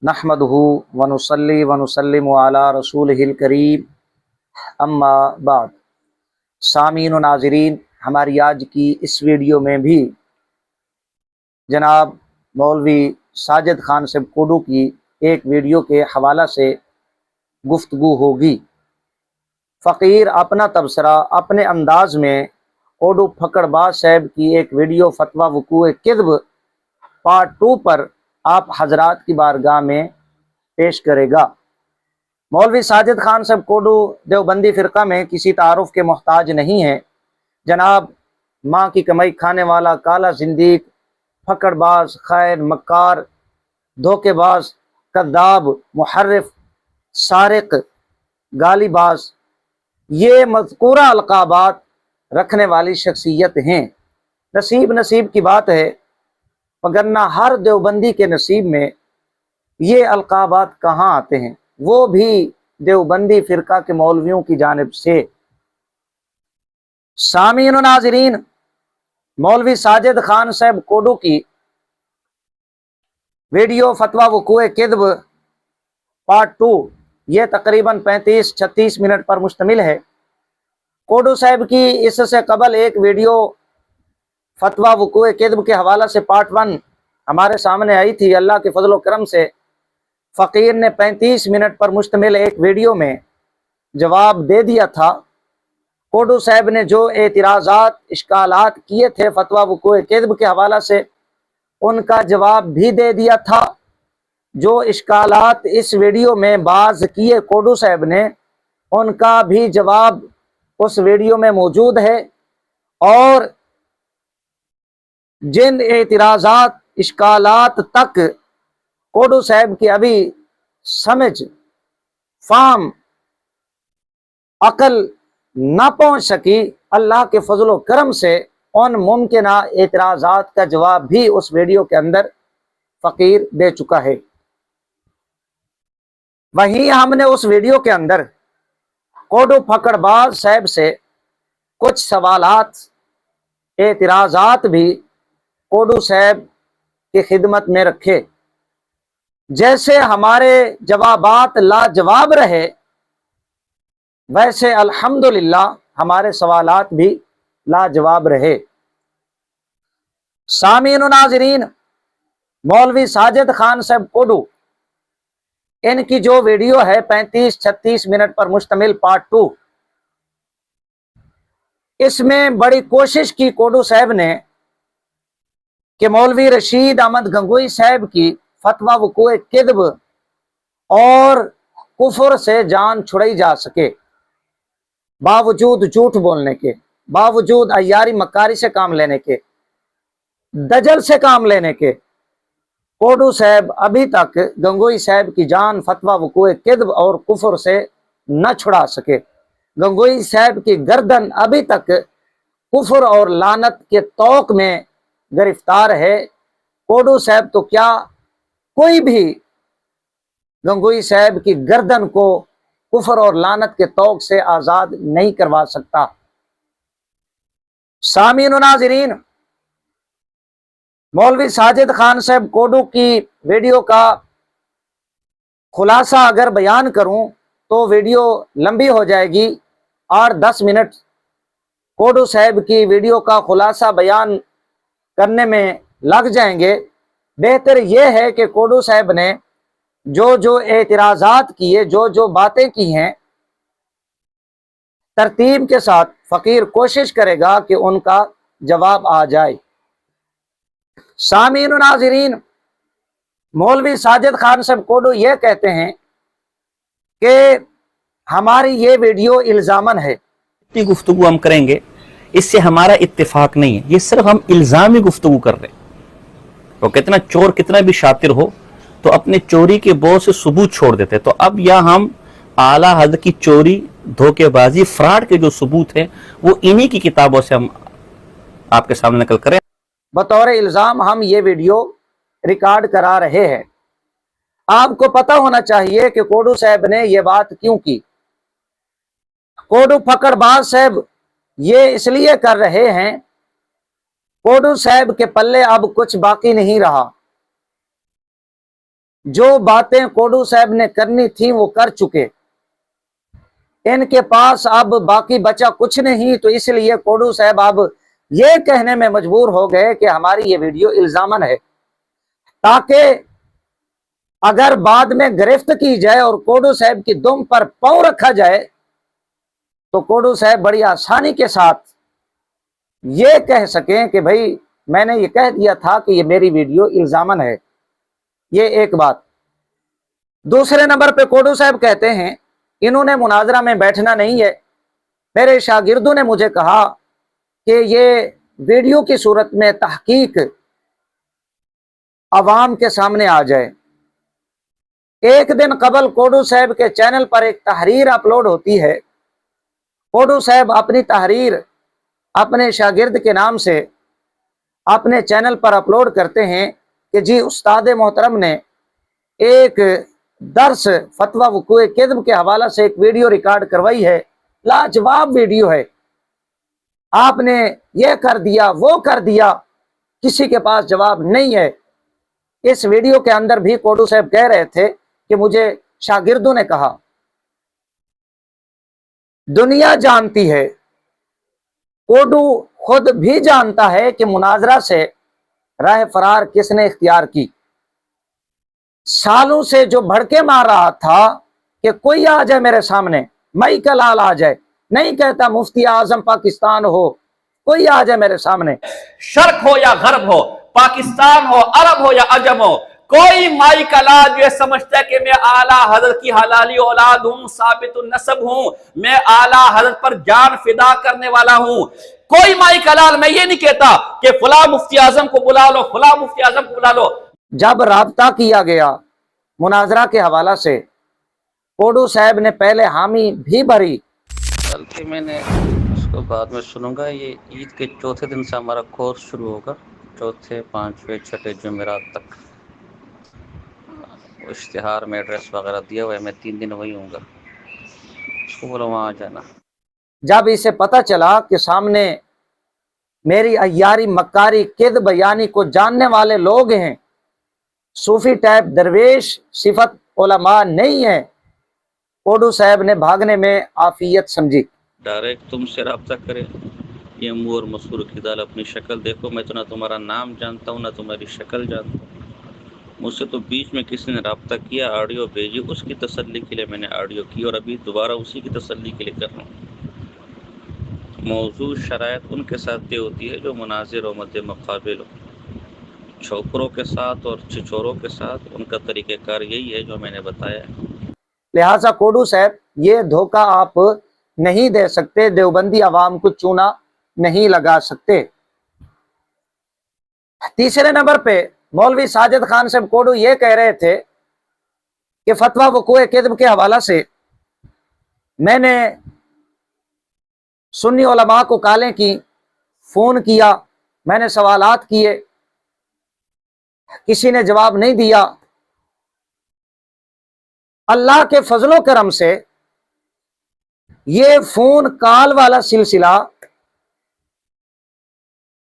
नहमदुहु व नुसल्ली व नुसल्लिमु अला रसूलिहिल करीम अम्मा बाद। सामीन व नाज़रीन, हमारी आज की इस वीडियो में भी जनाब मौलवी साजिद खान साहब कोडू की एक वीडियो के हवाला से गुफ्तगू होगी। फ़कीर अपना तबसरा अपने अंदाज में कोडू फकड़बाज साहब की एक वीडियो फतवा वकूए किद्ब पार्ट 2 पर आप हजरात की बारगाह में पेश करेगा। मौलवी साजिद खान साहब कोडू देवबंदी फ़िरका में किसी तारुफ के मोहताज नहीं है। जनाब माँ की कमाई खाने वाला, काला जिंदीक, फकड़बाज, खैर, मक्कार, धोखेबाज, कद्दाब, मुहर्रिफ, सारिक, गालीबाज, ये मज़कूरा अलक़ाबात रखने वाली शख्सियत हैं। नसीब की बात है, वगरना हर देवबंदी के नसीब में ये अलक़ाबात कहाँ आते हैं, वो भी देवबंदी फ़िरका के मौलवियों की जानिब से। सामीन व नाज़रीन, मौलवी साजिद खान साहब कोडू की वीडियो फतवा वकूए किद्ब पार्ट 2 ये तकरीबन 35-36 मिनट पर मुश्तमिल है। कोडू साहब की इससे कबल एक वीडियो फतवा वकूए किद्ब के हवाला से पार्ट 1 हमारे सामने आई थी। अल्लाह के फजल व करम से फ़कीर ने 35 मिनट पर मुश्तमिल एक वीडियो में जवाब दे दिया था। कोडू साहब ने जो एतराज़ात इश्कालात किए थे फतवा वकूए किद्ब के हवाला से, उनका जवाब भी दे दिया था। जो इश्कालात इस वीडियो में बाज़ किए कोडू साहब ने, उनका भी जवाब उस वीडियो में मौजूद है। और जिन एतराज़ात इश्कालात तक कोडू साहब की अभी समझ, फाम, अकल ना पहुंच सकी, अल्लाह के फजल व करम से उन मुमकिना एतराज़ात का जवाब भी उस वीडियो के अंदर फ़कीर दे चुका है। वहीं हमने उस वीडियो के अंदर कोडू फकड़बाज साहब से कुछ सवालात, एतराज़ात भी कोडू साहब की खिदमत में रखे। जैसे हमारे जवाबात लाजवाब रहे, वैसे अल्हम्दुलिल्लाह हमारे सवालात भी लाजवाब रहे। सामीन व नाज़रीन, मौलवी साजिद खान साहब कोडू, इनकी जो वीडियो है 35-36 मिनट पर मुश्तमिल पार्ट 2, इसमें बड़ी कोशिश की कोडू साहब ने कि मौलवी रशीद अहमद गंगोई साहब की फतवा वकूए किद्ब और कुफर से जान छुड़ाई जा सके। बावजूद झूठ बोलने के, बावजूद अय्यारी मक्कारी से काम लेने के, दजल से काम लेने के, कोडू साहब अभी तक गंगोई साहब की जान फतवा वकूए किद्ब और कुफर से न छुड़ा सके। गंगोई साहब की गर्दन अभी तक कुफर और लानत के तौक में गिरफ्तार है। कोडू साहब तो क्या, कोई भी गंगोई साहब की गर्दन को कुफर और लानत के तौक से आज़ाद नहीं करवा सकता। सामीन व नाज़रीन, मौलवी साजिद खान साहब कोडू की वीडियो का खुलासा अगर बयान करूं तो वीडियो लंबी हो जाएगी। 8-10 मिनट कोडू साहब की वीडियो का खुलासा बयान करने में लग जाएंगे। बेहतर यह है कि कोडू साहब ने जो जो एतराज़ात किए, जो जो बातें की हैं, तरतीब के साथ फ़कीर कोशिश करेगा कि उनका जवाब आ जाए। सामीन व नाज़रीन, मौलवी साजिद खान साहब कोडू ये कहते हैं कि हमारी ये वीडियो इल्ज़ामन है। इतनी गुफ्तगू हम करेंगे, इससे हमारा इत्तेफाक नहीं है, ये सिर्फ हम इल्ज़ामी गुफ्तगू कर रहे हैं। तो कितना चोर कितना भी शातिर हो तो अपने चोरी के बोझ से सबूत छोड़ देते। तो अब यहाँ हम आला हद की चोरी, धोखेबाजी, फ्रॉड के जो सबूत हैं वो इन्हीं की किताबों से हम आपके सामने नकल करें। बतौर इल्ज़ाम हम ये वीडियो रिकॉर्ड करा रहे हैं। आपको पता होना चाहिए कि कोडू साहब ने ये बात क्यों की। कोडू फकड़बाज साहब ये इसलिए कर रहे हैं, कोडू साहब के पल्ले अब कुछ बाकी नहीं रहा। जो बातें कोडू साहब ने करनी थी वो कर चुके, इनके पास अब बाकी बचा कुछ नहीं। तो इसलिए कोडू साहब अब ये कहने में मजबूर हो गए कि हमारी ये वीडियो इल्जामन है, ताकि अगर बाद में गिरफ्त की जाए और कोडू साहब की दुम पर पांव रखा जाए तो कोडू साहब बड़ी आसानी के साथ ये कह सकें कि भाई मैंने ये कह दिया था कि ये मेरी वीडियो इल्जामन है। ये एक बात। दूसरे नंबर पे कोडू साहब कहते हैं इन्होंने मुनाजरा में बैठना नहीं है। मेरे शागिर्दों ने मुझे कहा कि ये वीडियो की सूरत में तहकीक अवाम के सामने आ जाए। एक दिन कबल कोडू साहब के चैनल पर एक तहरीर अपलोड होती है। कोडू साहब अपनी तहरीर अपने शागिर्द के नाम से अपने चैनल पर अपलोड करते हैं कि जी उस्ताद मोहतरम ने एक दर्स फतवा वुकूए किज़्ब के हवाला से एक वीडियो रिकॉर्ड करवाई है, लाजवाब वीडियो है, आपने ये कर दिया वो कर दिया, किसी के पास जवाब नहीं है। इस वीडियो के अंदर भी कोडू साहब कह रहे थे कि मुझे शागिर्दों ने कहा। दुनिया जानती है, कोडू खुद भी जानता है कि मुनाजरा से राह फरार किसने इख्तियार की। सालों से जो भड़के मार रहा था कि कोई आ जाए मेरे सामने, मई का लाल आ जाए, नहीं कहता मुफ्ती आजम पाकिस्तान हो, कोई आ जाए मेरे सामने, शर्क हो या गरब हो, पाकिस्तान हो, अरब हो या अजम हो, कोई माई का लाल जो समझता है कि मैं आला हजरत की हलाली औलाद हूं, साबित नसब हूं, मैं आला हजरत पर जान फिदा करने वाला हूं। कोई माई का लाल, मैं ये नहीं कहता कि फला मुफ्ती आजम को बुला लो, फला मुफ्ती आजम को बुला लो। जब राब्ता किया गया मुनाजरा के हवाला से, कोडू साहब ने पहले हामी भी भरी। बल्कि मैंने उसको बाद में सुनूंगा। ये ईद के चौथे दिन से हमारा कोर्स शुरू होगा, चौथे पाँचवें छठे जुमेरात तक। इश्तिहार में एड्रेस वगैरह दिया हुआ है, मैं 3 दिन वही हूँगा, उसको बोलो वहाँ आ जाना। जब इसे पता चला कि सामने मेरी अय्यारी मक्कारी किद बयानी को जानने वाले लोग हैं, सूफी टाइप दरवेश सिफत उलमा नहीं है, कोडू साहब ने भागने में आफियत समझी। डायरेक्ट तुमसे रब्ता करे, ये मूर मसूर की दाल, अपनी शक्ल देखो, मैं तो ना तुम्हारा नाम जानता हूँ ना तुम्हारी शक्ल जानता हूँ। मुझसे तो बीच में किसी ने रब्ता किया, ऑडियो भेजी, उसकी तसल्ली के लिए मैंने ऑडियो की और अभी दोबारा उसी की तसल्ली के लिए कर रहा हूँ। मौजूद शराइत उनके साथ ये होती है जो मुनाजिर और मद्दे मुकाबिल हो। छोकरों के साथ और छिछोरों के साथ उनका तरीक़ेकार यही है जो मैंने बताया। लिहाजा कोडू साहब ये धोखा आप नहीं दे सकते, देवबंदी आवाम को चूना नहीं लगा सकते। तीसरे नंबर पे मौलवी साजिद खान साहब कोडू ये कह रहे थे कि फतवा वक़ूए किज़्ब के हवाला से मैंने सुन्नी उलमा को कॉलें की, फोन किया, मैंने सवालात किए, किसी ने जवाब नहीं दिया। अल्लाह के फजलो करम से ये फोन कॉल वाला सिलसिला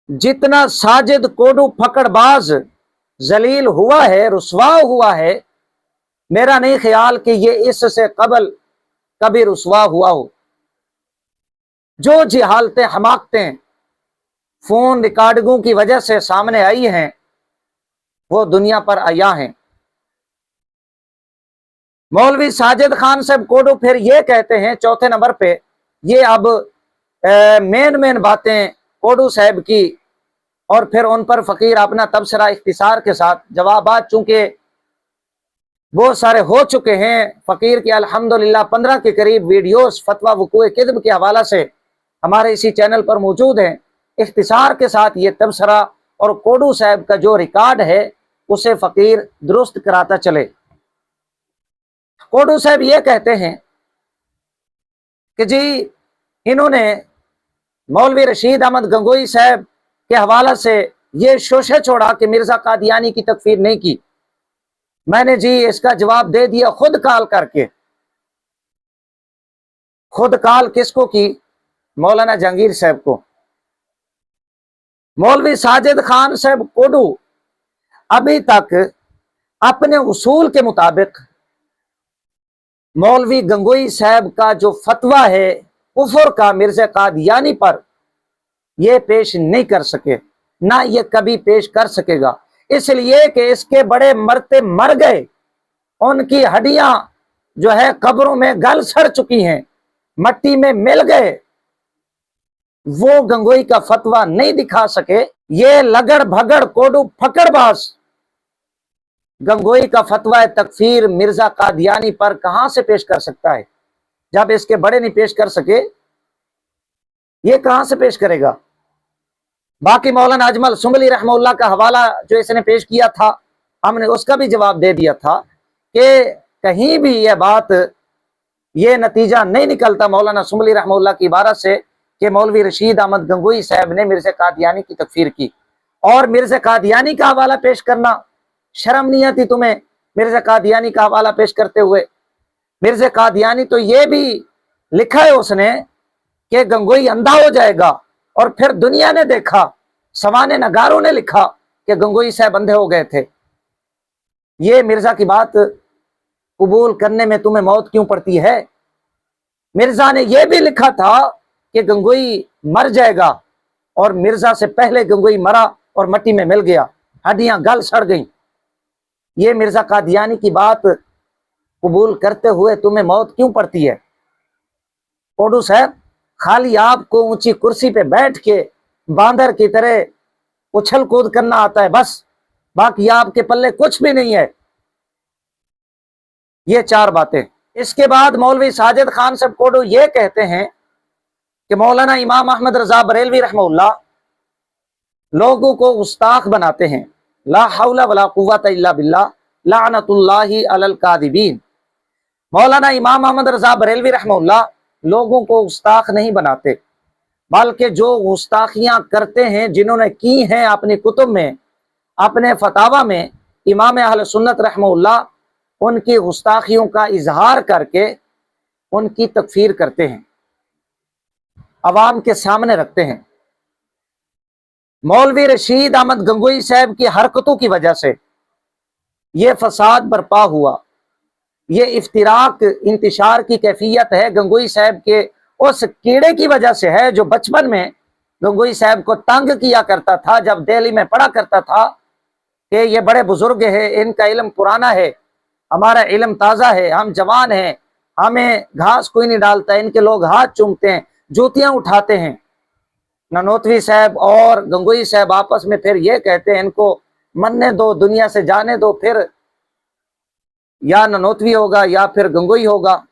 जितना साजिद कोडू फकड़बाज जलील हुआ है, रुसवा हुआ है, मेरा नहीं ख्याल कि ये इससे कबल कभी रुसवा हुआ हो। जो जिहालतें हमाकतें फोन रिकॉर्डिंगों की वजह से सामने आई हैं वो दुनिया पर आया हैं। मौलवी साजिद खान साहब कोडू फिर ये कहते हैं चौथे नंबर पे, ये अब मेन बातें कोडू साहब की और फिर उन पर फकीर अपना तबसरा इख्तिसार के साथ जवाबात चूंकि बहुत सारे हो चुके हैं, फकीर की अल्हम्दुलिल्लाह 15 के करीब वीडियोस फतवा वक़ूए किज़्ब के हवाला से हमारे इसी चैनल पर मौजूद हैं। इख्तिसार के साथ ये तबसरा और कोडू साहब का जो रिकॉर्ड है उसे फकीर दुरुस्त कराता चले। कोडू साहब ये कहते हैं कि जी इन्होंने मौलवी रशीद अहमद गंगोई साहब के हवाला से ये शोशे छोड़ा कि मिर्जा कादियानी की तकफीर नहीं की। मैंने जी इसका जवाब दे दिया खुद कॉल करके। खुद कॉल किसको की? मौलाना जहांगीर साहब को। मौलवी साजिद खान साहब कोडू अभी तक अपने उसूल के मुताबिक मौलवी गंगोई साहब का जो फतवा है कुफर का मिर्जा कादियानी पर, यह पेश नहीं कर सके, ना ये कभी पेश कर सकेगा, इसलिए कि इसके बड़े मरते मर गए, उनकी हड्डियां जो है कब्रों में गल सड़ चुकी हैं, मट्टी में मिल गए, वो गंगोई का फतवा नहीं दिखा सके। ये लगड़ भगड़ कोडू फकड़बाज गंगोई का फतवा तकफीर मिर्जा कादियानी पर कहां से पेश कर सकता है? जब इसके बड़े नहीं पेश कर सके, ये कहां से पेश करेगा? बाकी मौलाना अजमल सुंबली रहमतुल्लाह का हवाला जो इसने पेश किया था, हमने उसका भी जवाब दे दिया था कि कहीं भी यह बात, ये नतीजा नहीं निकलता मौलाना सुंबली रहमतुल्लाह की इबारत से कि मौलवी रशीद अहमद गंगोई साहब ने मिर्जा कादियानी की तकफीर की। और मिर्जा कादियानी का हवाला पेश करना, शर्म नहीं आती तुम्हें मिर्जा कादियानी का हवाला पेश करते हुए? मिर्जा कादियानी तो ये भी लिखा है उसने कि गंगोई अंधा हो जाएगा, और फिर दुनिया ने देखा, सवाने नगारों ने लिखा कि गंगोई साहब अंधे हो गए थे। ये मिर्जा की बात कबूल करने में तुम्हें मौत क्यों पड़ती है? मिर्जा ने यह भी लिखा था कि गंगोई मर जाएगा, और मिर्जा से पहले गंगोई मरा और मट्टी में मिल गया, हड्डियां गल सड़ गईं। ये मिर्जा कादियानी की बात कबूल करते हुए तुम्हें मौत क्यों पड़ती है? कोडू साहब, खाली आपको ऊंची कुर्सी पे बैठ के बांदर की तरह उछल कूद करना आता है बस, बाकी आपके पल्ले कुछ भी नहीं है। ये चार बातें। इसके बाद मौलवी साजिद खान साहब कोडू ये कहते हैं कि मौलाना इमाम अहमद रजा बरेलवी रहमतुल्लाह लोगों को गुस्ताख बनाते हैं। ला हौला वला कुव्वता इल्ला बिल्लाह लानतुल्लाहि अलल कादिबीन। मौलाना इमाम अहमद रजा बरेलवी रहमतुल्लाह लोगों को गुस्ताख नहीं बनाते, बल्कि जो गुस्ताखियां करते हैं, जिन्होंने की हैं अपनी कुतुब में, अपने फतावा में, इमाम अहले सुन्नत रहमतुल्लाह उनकी गुस्ताखियों का इजहार करके उनकी तकफीर करते हैं, अवाम के सामने रखते हैं। मौलवी रशीद अहमद गंगोई साहब की हरकतों की वजह से ये फसाद बर्पा हुआ, ये इफ्तिराक इंतशार की कैफियत है गंगोई साहब के उस कीड़े की वजह से है जो बचपन में गंगोई साहब को तंग किया करता था, जब दिल्ली में पढ़ा करता था कि ये बड़े बुजुर्ग है, इनका इल्म पुराना है, हमारा इल्म ताज़ा है, हम जवान हैं, हमें घास कोई नहीं डालता, इनके लोग हाथ चूमते हैं, जूतियां उठाते हैं। ननोतवी साहब और गंगोई साहब आपस में फिर ये कहते हैं इनको मरने दो, दुनिया से जाने दो, फिर या ननोतवी होगा या फिर गंगोई होगा,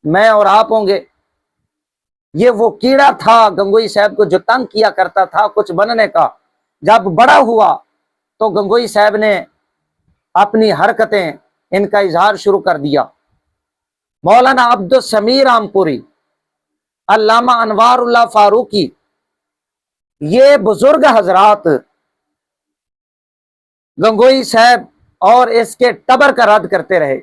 मैं और आप होंगे। ये वो कीड़ा था गंगोई साहब को जो तंग किया करता था कुछ बनने का। जब बड़ा हुआ तो गंगोई साहब ने अपनी हरकतें, इनका इजहार शुरू कर दिया। मौलाना अब्दुल समीर रामपुरी, अल्लामा अनवारुल्लाह फारूकी, ये बुजुर्ग हजरात गंगोई साहब और इसके टबर का रद्द करते रहे।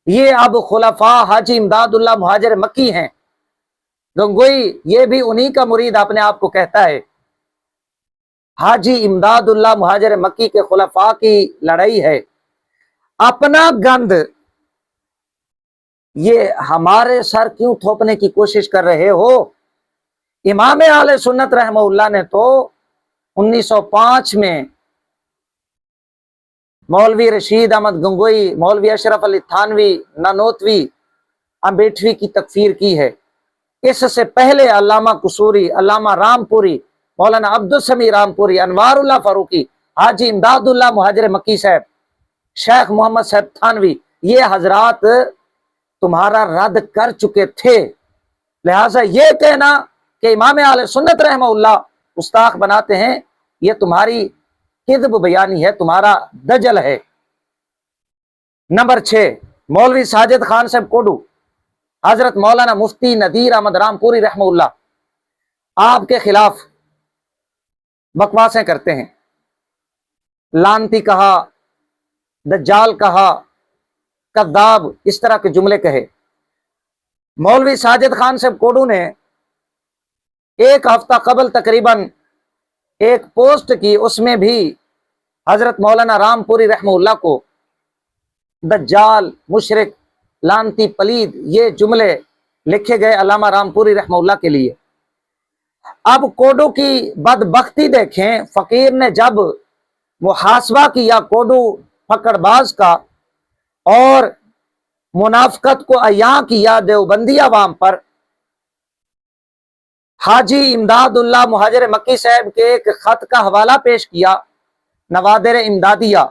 ये अब खुलफा हाजी इमदादुल्लाह मुहाजिर मक्की हैं। गंगोई ये भी उन्हीं का मुरीद अपने आप को कहता है। हाजी इमदादुल्लाह मुहाजिर मक्की के खुलफा की लड़ाई है। अपना गंद ये हमारे सर क्यों थोपने की कोशिश कर रहे हो? इमाम आले सुन्नत रहमतुल्लाह ने तो 1905 में मौलवी रशीद अहमद गंगोई, मौलवी अशरफ अली थानवी, नानोतवी, अम्बेठवी की तकफीर की है। इससे पहले अल्लामा कुसूरी, अल्लामा रामपुरी, मौलाना अब्दुल समी रामपुरी, अनवारुल्लाह फारूकी, हाजी इमदादुल्लाह मुहाजिर मक्की साहब, शेख मोहम्मद साहब थानवी, ये हजरात तुम्हारा रद्द कर चुके थे। लिहाजा ये कहना कि इमाम आले सुन्नत रहमतुल्लाह गुस्ताख बनाते हैं, ये तुम्हारी किद्ब बयानी है, तुम्हारा दजल है। नंबर 6, मौलवी साजिद खान साहब कोडू, हजरत मौलाना मुफ्ती नदीर अहमद रामपुरी रहमतुल्लाह आपके खिलाफ बकवासें करते हैं। लानती कहा, दज्जाल कहा, कद्दाब, इस तरह के जुमले कहे। मौलवी साजिद खान साहब कोडू ने एक हफ्ता कबल तकरीबन एक पोस्ट की, उसमें भी हजरत मौलाना रामपुरी रहमतुल्लाह को दज्जाल, मुशरिक, लानती, पलीद, ये जुमले लिखे गए अल्लामा रामपुरी रहमतुल्लाह के लिए। अब कोडू की बदबख्ती देखें, फकीर ने जब मुहासबा किया कोडू फकड़बाज का और मुनाफकत को अयां किया देवबंदी अवाम पर, हाजी इमदादुल्लाह मुहाजिर मक्की साहब के एक खत का हवाला पेश किया, नवादिर इमदादिया,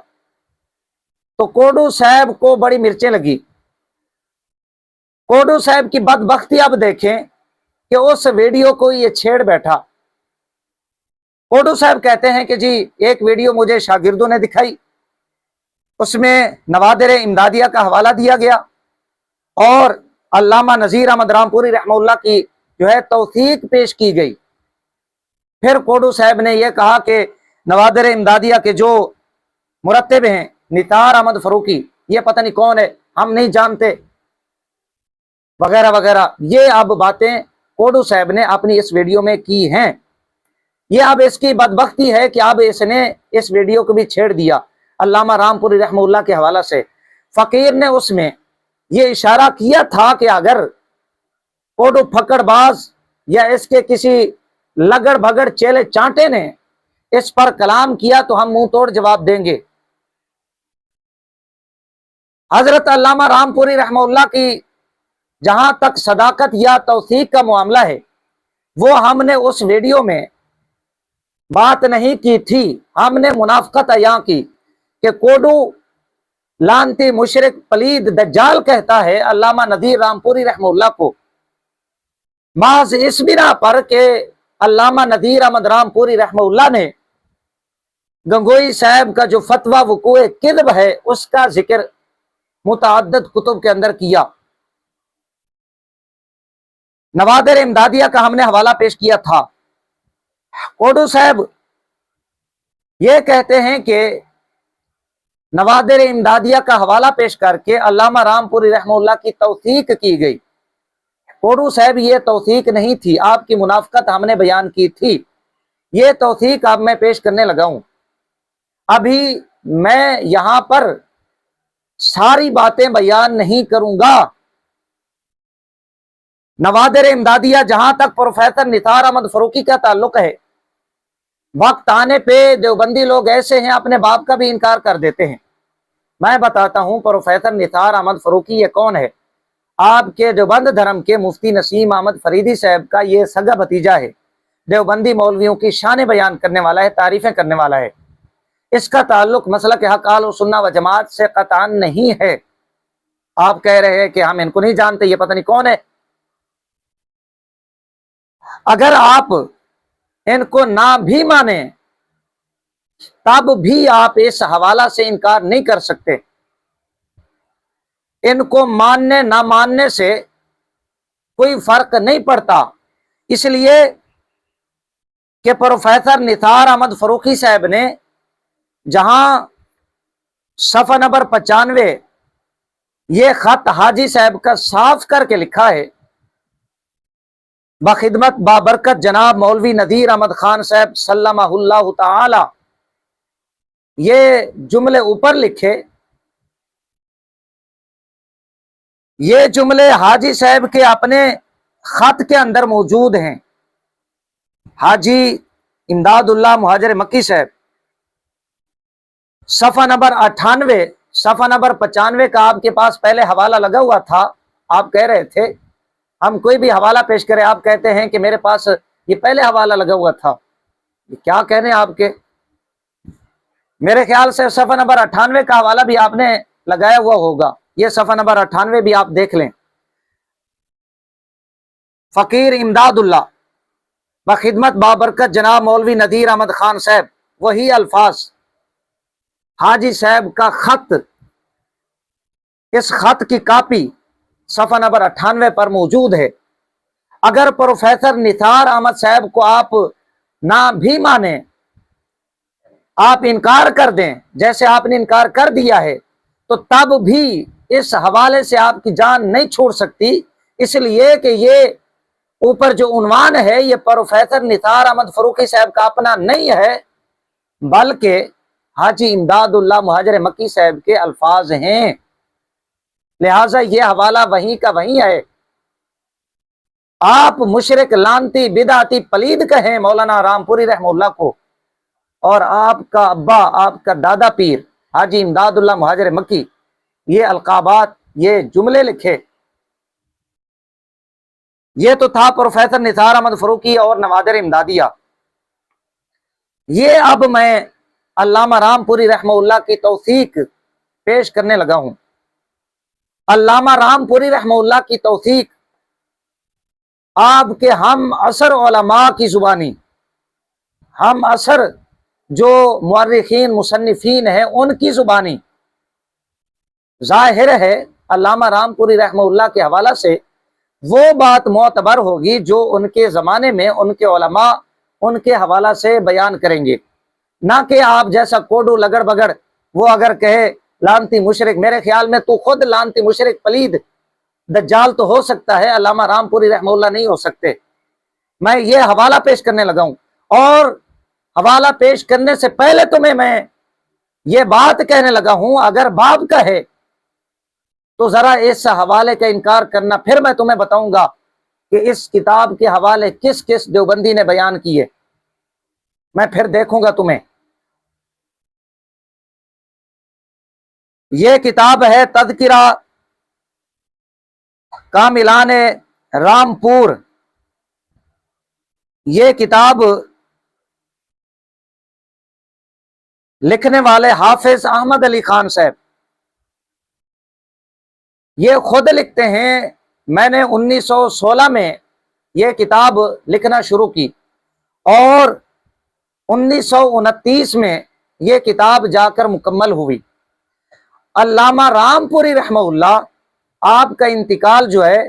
तो कोडू साहब को बड़ी मिर्चें लगी। कोडू साहब की बदबख्ती अब देखें कि उस वीडियो को ये छेड़ बैठा। कोडू साहब कहते हैं कि जी एक वीडियो मुझे शागिर्दों ने दिखाई, उसमें नवादिर इमदादिया का हवाला दिया गया और अल्लामा नज़ीर अहमद रामपुरी रहमतुल्लाह की जो है तौसीक पेश की गई। फिर कोडू साहब ने यह कहा कि नवादिर इमदादिया के जो मुरत्तिब हैं नितार अहमद फरूकी, ये पता नहीं कौन है, हम नहीं जानते, वगैरह वगैरह। ये अब बातें कोडू साहब ने अपनी इस वीडियो में की हैं। ये अब इसकी बदबख्ती है कि अब इसने इस वीडियो को भी छेड़ दिया अल्लामा रामपुरी रहमतुल्लाह के हवाला से। फकीर ने उसमें ये इशारा किया था कि अगर कोडू फकड़बाज या इसके किसी लगड़ भगड़ चेले चांटे ने इस पर कलाम किया तो हम मुंह तोड़ जवाब देंगे। हजरत अल्लामा रामपुरी रहमतुल्लाह की जहां तक सदाकत या तौसीक का मामला है, वो हमने उस वीडियो में बात नहीं की थी। हमने मुनाफकत अयां की कि कोडू लानती, मुशरिक, पलीद, दज्जाल कहता है अल्लामा नज़ीर रामपुरी रहमतुल्लाह को, महज इस बिना पर के अल्लामा नज़ीर अहमद रामपुरी रहमतुल्लाह ने गंगोई साहब का जो फतवा वुकूए किज़्ब है उसका जिक्र मुतअद्दिद कुतुब के अंदर किया। नवादिर इमदादिया का हमने हवाला पेश किया था। कोडू साहब ये कहते हैं कि नवादिर इमदादिया का हवाला पेश करके अल्लामा रामपुरी रहमतुल्लाह की तौसीक की गई। कोडू साहब ये तौसीक नहीं थी, आपकी मुनाफकत हमने बयान की थी। ये तौसीक अब मैं पेश करने लगा हूं। अभी मैं यहां पर सारी बातें बयान नहीं करूंगा। नवादिर इमदादिया जहां तक प्रोफेसर निसार अहमद फरूकी का ताल्लुक है, वक्त आने पे देवबंदी लोग ऐसे हैं अपने बाप का भी इनकार कर देते हैं। मैं बताता हूं प्रोफेसर निसार अहमद फरूकी ये कौन है। आपके देवबंद धर्म के मुफ्ती नसीम अहमद फरीदी साहब का ये सगा भतीजा है। देवबंदी मौलवियों की शान बयान करने वाला है, तारीफें करने वाला है। इसका ताल्लुक मसलक हक अहल सुन्ना व जमात से कतान नहीं है। आप कह रहे हैं कि हम इनको नहीं जानते, ये पता नहीं कौन है। अगर आप इनको ना भी माने तब भी आप इस हवाला से इनकार नहीं कर सकते। इनको मानने ना मानने से कोई फर्क नहीं पड़ता, इसलिए कि प्रोफेसर निसार अहमद फरूकी साहब ने जहां सफ़ा नंबर 95 ये खत हाजी साहब का साफ करके लिखा है, बखिदमत बाबरकत जनाब मौलवी नदीर अहमद खान साहब सल्लल्लाहु ताला, ये जुमले ऊपर लिखे। ये जुमले हाजी साहब के अपने खत के अंदर मौजूद हैं। हाजी इमदादुल्लाह मुहाजिर मक्की साहब, सफ़ा नंबर 98, सफ़ा नंबर 95 का आपके पास पहले हवाला लगा हुआ था। आप कह रहे थे हम कोई भी हवाला पेश करें, आप कहते हैं कि मेरे पास ये पहले हवाला लगा हुआ था। ये क्या कहने आपके। मेरे ख्याल से सफ़ा नंबर 98 का हवाला भी आपने लगाया हुआ होगा। ये सफ़ा नंबर 98 भी आप देख लें। फ़कीर इमदादुल्लाह बखिदमत बाबरकत जनाब मौलवी नदीर अहमद खान साहब, वही अल्फाज हाजी साहब का खत, इस खत की कापी सफ़ा नंबर 98 पर मौजूद है। अगर प्रोफेसर निसार अहमद साहब को आप ना भी माने, आप इनकार कर दें जैसे आपने इनकार कर दिया है, तो तब भी इस हवाले से आपकी जान नहीं छोड़ सकती, इसलिए कि ये ऊपर जो उन्वान है ये प्रोफेसर निसार अहमद फरूकी साहब का अपना नहीं है, बल्कि हाजी इमदादुल्लाह मुहाजिर मक्की साहब के अल्फाज हैं, लिहाजा ये हवाला वहीं का वहीं है। आप मुशरिक, लानती, बिदाती, पलीद कहें मौलाना रामपुरी रहमतुल्लाह को, और आपका अब्बा, आपका दादा पीर हाजी इमदादुल्लाह मुहाजिर मक्की ये अलकाबात, ये जुमले लिखे। ये तो था प्रोफेसर निसार अहमद फरूकी और नवादिर इमदादिया। ये अब मैं अल्लामा रामपुरी रहमतुल्लाह की तौसीक पेश करने लगा हूं। अल्लामा रामपुरी रहमतुल्लाह की तौसीक आपके हम असर उलमा की जुबानी, हम असर जो मुअर्रिखीन मुसन्निफीन हैं उनकी जुबानी जाहिर है अल्लामा रामपुरी रहमतुल्लाह के हवाला से वो बात मोतबर होगी जो उनके ज़माने में उनके उलमा उनके हवाला से बयान करेंगे, ना कि आप जैसा कोडू लगड़ बगड़ वो अगर कहे लानती मुशरिक। मेरे ख्याल में तू खुद लानती मुशरिक पलीद दज्जाल तो हो सकता है, अल्लामा रामपुरी रहमतुल्लाह नहीं हो सकते। मैं ये हवाला पेश करने लगा हूं, और हवाला पेश करने से पहले तुम्हें मैं ये बात कहने लगा हूं, अगर बाप का है तो जरा इस हवाले का इनकार करना, फिर मैं तुम्हें बताऊंगा कि इस किताब के हवाले किस किस देवबंदी ने बयान किए। मैं फिर देखूंगा तुम्हें। यह किताब है तज़किरा कामिलान रामपुर। ये किताब लिखने वाले हाफिज अहमद अली खान साहब, ये खुद लिखते हैं मैंने 1916 में ये किताब लिखना शुरू की और 1929 में ये किताब जाकर मुकम्मल हुई। अल्लामा रामपुरी रहमतुल्लाह आपका इंतकाल जो है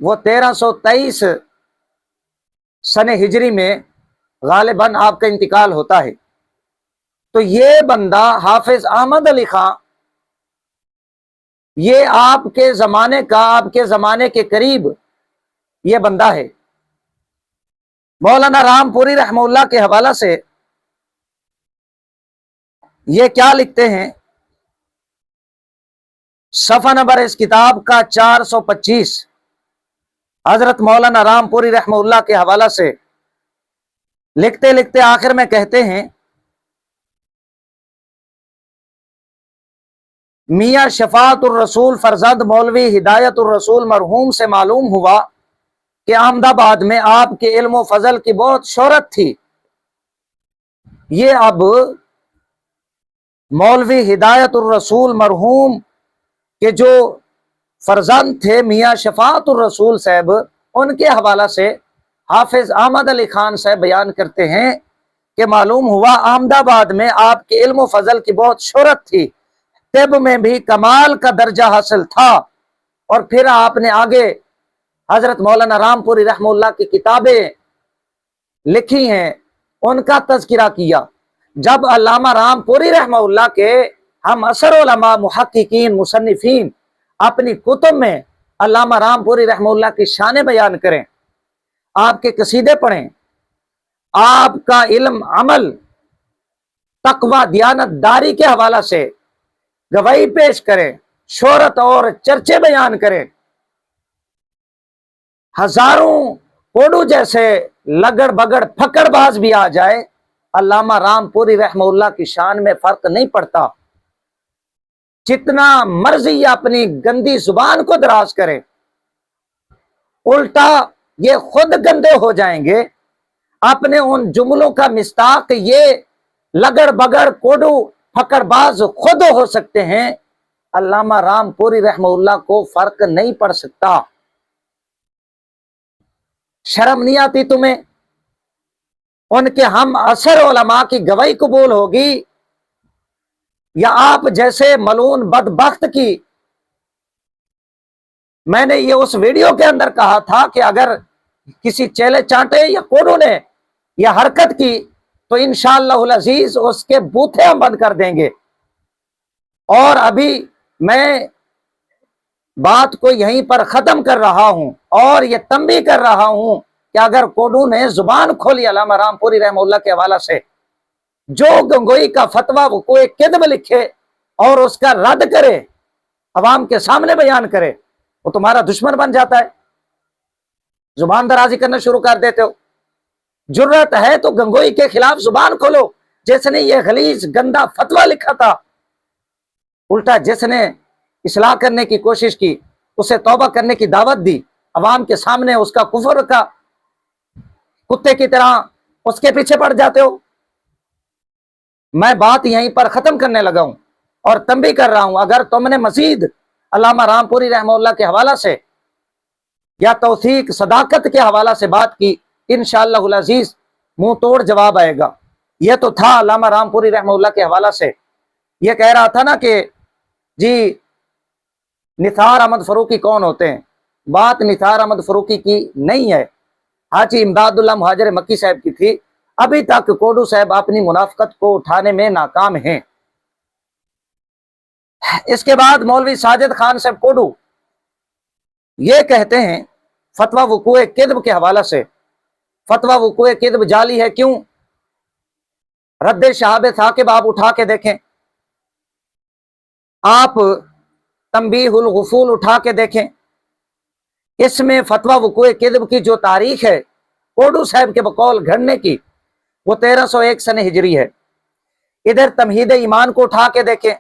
वो 1323 सन हिजरी में गालिबन आपका इंतकाल होता है। तो ये बंदा हाफिज अहमद अली खां, ये आपके जमाने का, आपके जमाने के करीब ये बंदा है। मौलाना रामपुरी रहमतुल्लाह के हवाला से ये क्या लिखते हैं, सफ़ा नंबर इस किताब का 425, हजरत मौलाना रामपुरी रहमतुल्लाह के हवाला से लिखते लिखते आखिर में कहते हैं, मियाँ शफाअतुर रसूल फरजंद मौलवी हिदायतुर रसूल मरहूम से मालूम हुआ कि अहमदाबाद में आपके इल्म व फजल की बहुत शोहरत थी। ये अब मौलवी हिदायतुर रसूल मरहूम के जो फरजंद थे मियाँ शफाअतुर रसूल साहब, उनके हवाला से हाफिज अहमद अली खान साहब बयान करते हैं कि मालूम हुआ अहमदाबाद में आपके इल्म व फजल की बहुत शोहरत थी, तिब में भी कमाल का दर्जा हासिल था। और फिर आपने आगे हजरत मौलाना रामपुरी रहमतुल्लाह की किताबें लिखी हैं, उनका तज़किरा किया। जब अल्लामा रामपुरी रहमतुल्लाह के हम असर उलमा मुहक्किकीन मुसन्निफीन अपनी कुतुब में अल्लामा रामपुरी रहमतुल्लाह की शान बयान करें, आपके कसीदे पढ़ें, आपका इल्म अमल तकवा दियानतदारी के हवाला से गवाही पेश करें, शोहरत और चर्चे बयान करें, हजारों कोडू जैसे लगड़ बगड़ फकड़बाज भी आ जाए, अल्लामा रामपुरी रहमतुल्लाह की शान में फर्क नहीं पड़ता। जितना मर्जी अपनी गंदी जुबान को दराज करे, उल्टा ये खुद गंदे हो जाएंगे। अपने उन जुमलों का मिस्ताक ये लगड़ बगड़ कोडू फकड़बाज खुद हो सकते हैं, अल्लामा रामपुरी रहमतुल्लाह को फर्क नहीं पड़ सकता। शर्म नहीं आती तुम्हें? उनके हम असर उलमा की गवाही कबूल होगी या आप जैसे मलून बदबख्त की? मैंने ये उस वीडियो के अंदर कहा था कि अगर किसी चेले चांटे या कोडू ने यह हरकत की तो इंशाअल्लाहुल अजीज उसके बूथे हम बंद कर देंगे। और अभी मैं बात को यहीं पर खत्म कर रहा हूं और ये तंबीह कर रहा हूं कि अगर कोडू ने जुबान खोली अल्लामा रामपुरी रहमतुल्लाह के हवाला से जो गंगोई का फतवा वो कोई किदब लिखे और उसका रद्द करे, अवाम के सामने बयान करे, वो तुम्हारा दुश्मन बन जाता है, जुबान दराजी करना शुरू कर देते हो। जुर्रत है तो गंगोई के खिलाफ जुबान खोलो, जिसने ये गलीज गंदा फतवा लिखा था। उल्टा जिसने इस्लाह करने की कोशिश की, उसे तौबा करने की दावत दी, अवाम के सामने उसका कुफर का कुत्ते की तरह उसके पीछे पड़ जाते हो। मैं बात यहीं पर खत्म करने लगा हूं और तंबी कर रहा हूं, अगर तुमने मजीद अल्लामा रामपुरी रहमतुल्लाह के हवाला से या तौसीक सदाकत के हवाला से बात की, इंशाअल्लाहुल अजीज मुंह तोड़ जवाब आएगा। यह तो था अल्लामा रामपुरी रहमतुल्लाह के हवाला से, यह कह रहा था ना कि जी निसार अहमद फरूकी कौन होते हैं। बात निसार अहमद फरूकी की नहीं है, हाजी इमदादुल्लाह मुहाजिर मक्की साहब की थी। अभी तक कोडू साहब अपनी मुनाफकत को उठाने में नाकाम हैं। इसके बाद मौलवी साजिद खान साहब कोडू ये कहते हैं फतवा वुकूए किद्ब के हवाला से, फतवा वुकूए किद्ब जाली है क्यों? रद्द शहाब साकिब आप उठा के देखें, आप तंबीहुल गुफूल उठा के देखें, इसमें फतवा वुकूए किद्ब की जो तारीख है कोडू साहब के बकौल घड़ने की, वो 1301 सन हिजरी है। इधर तमहीद ईमान को उठा के देखें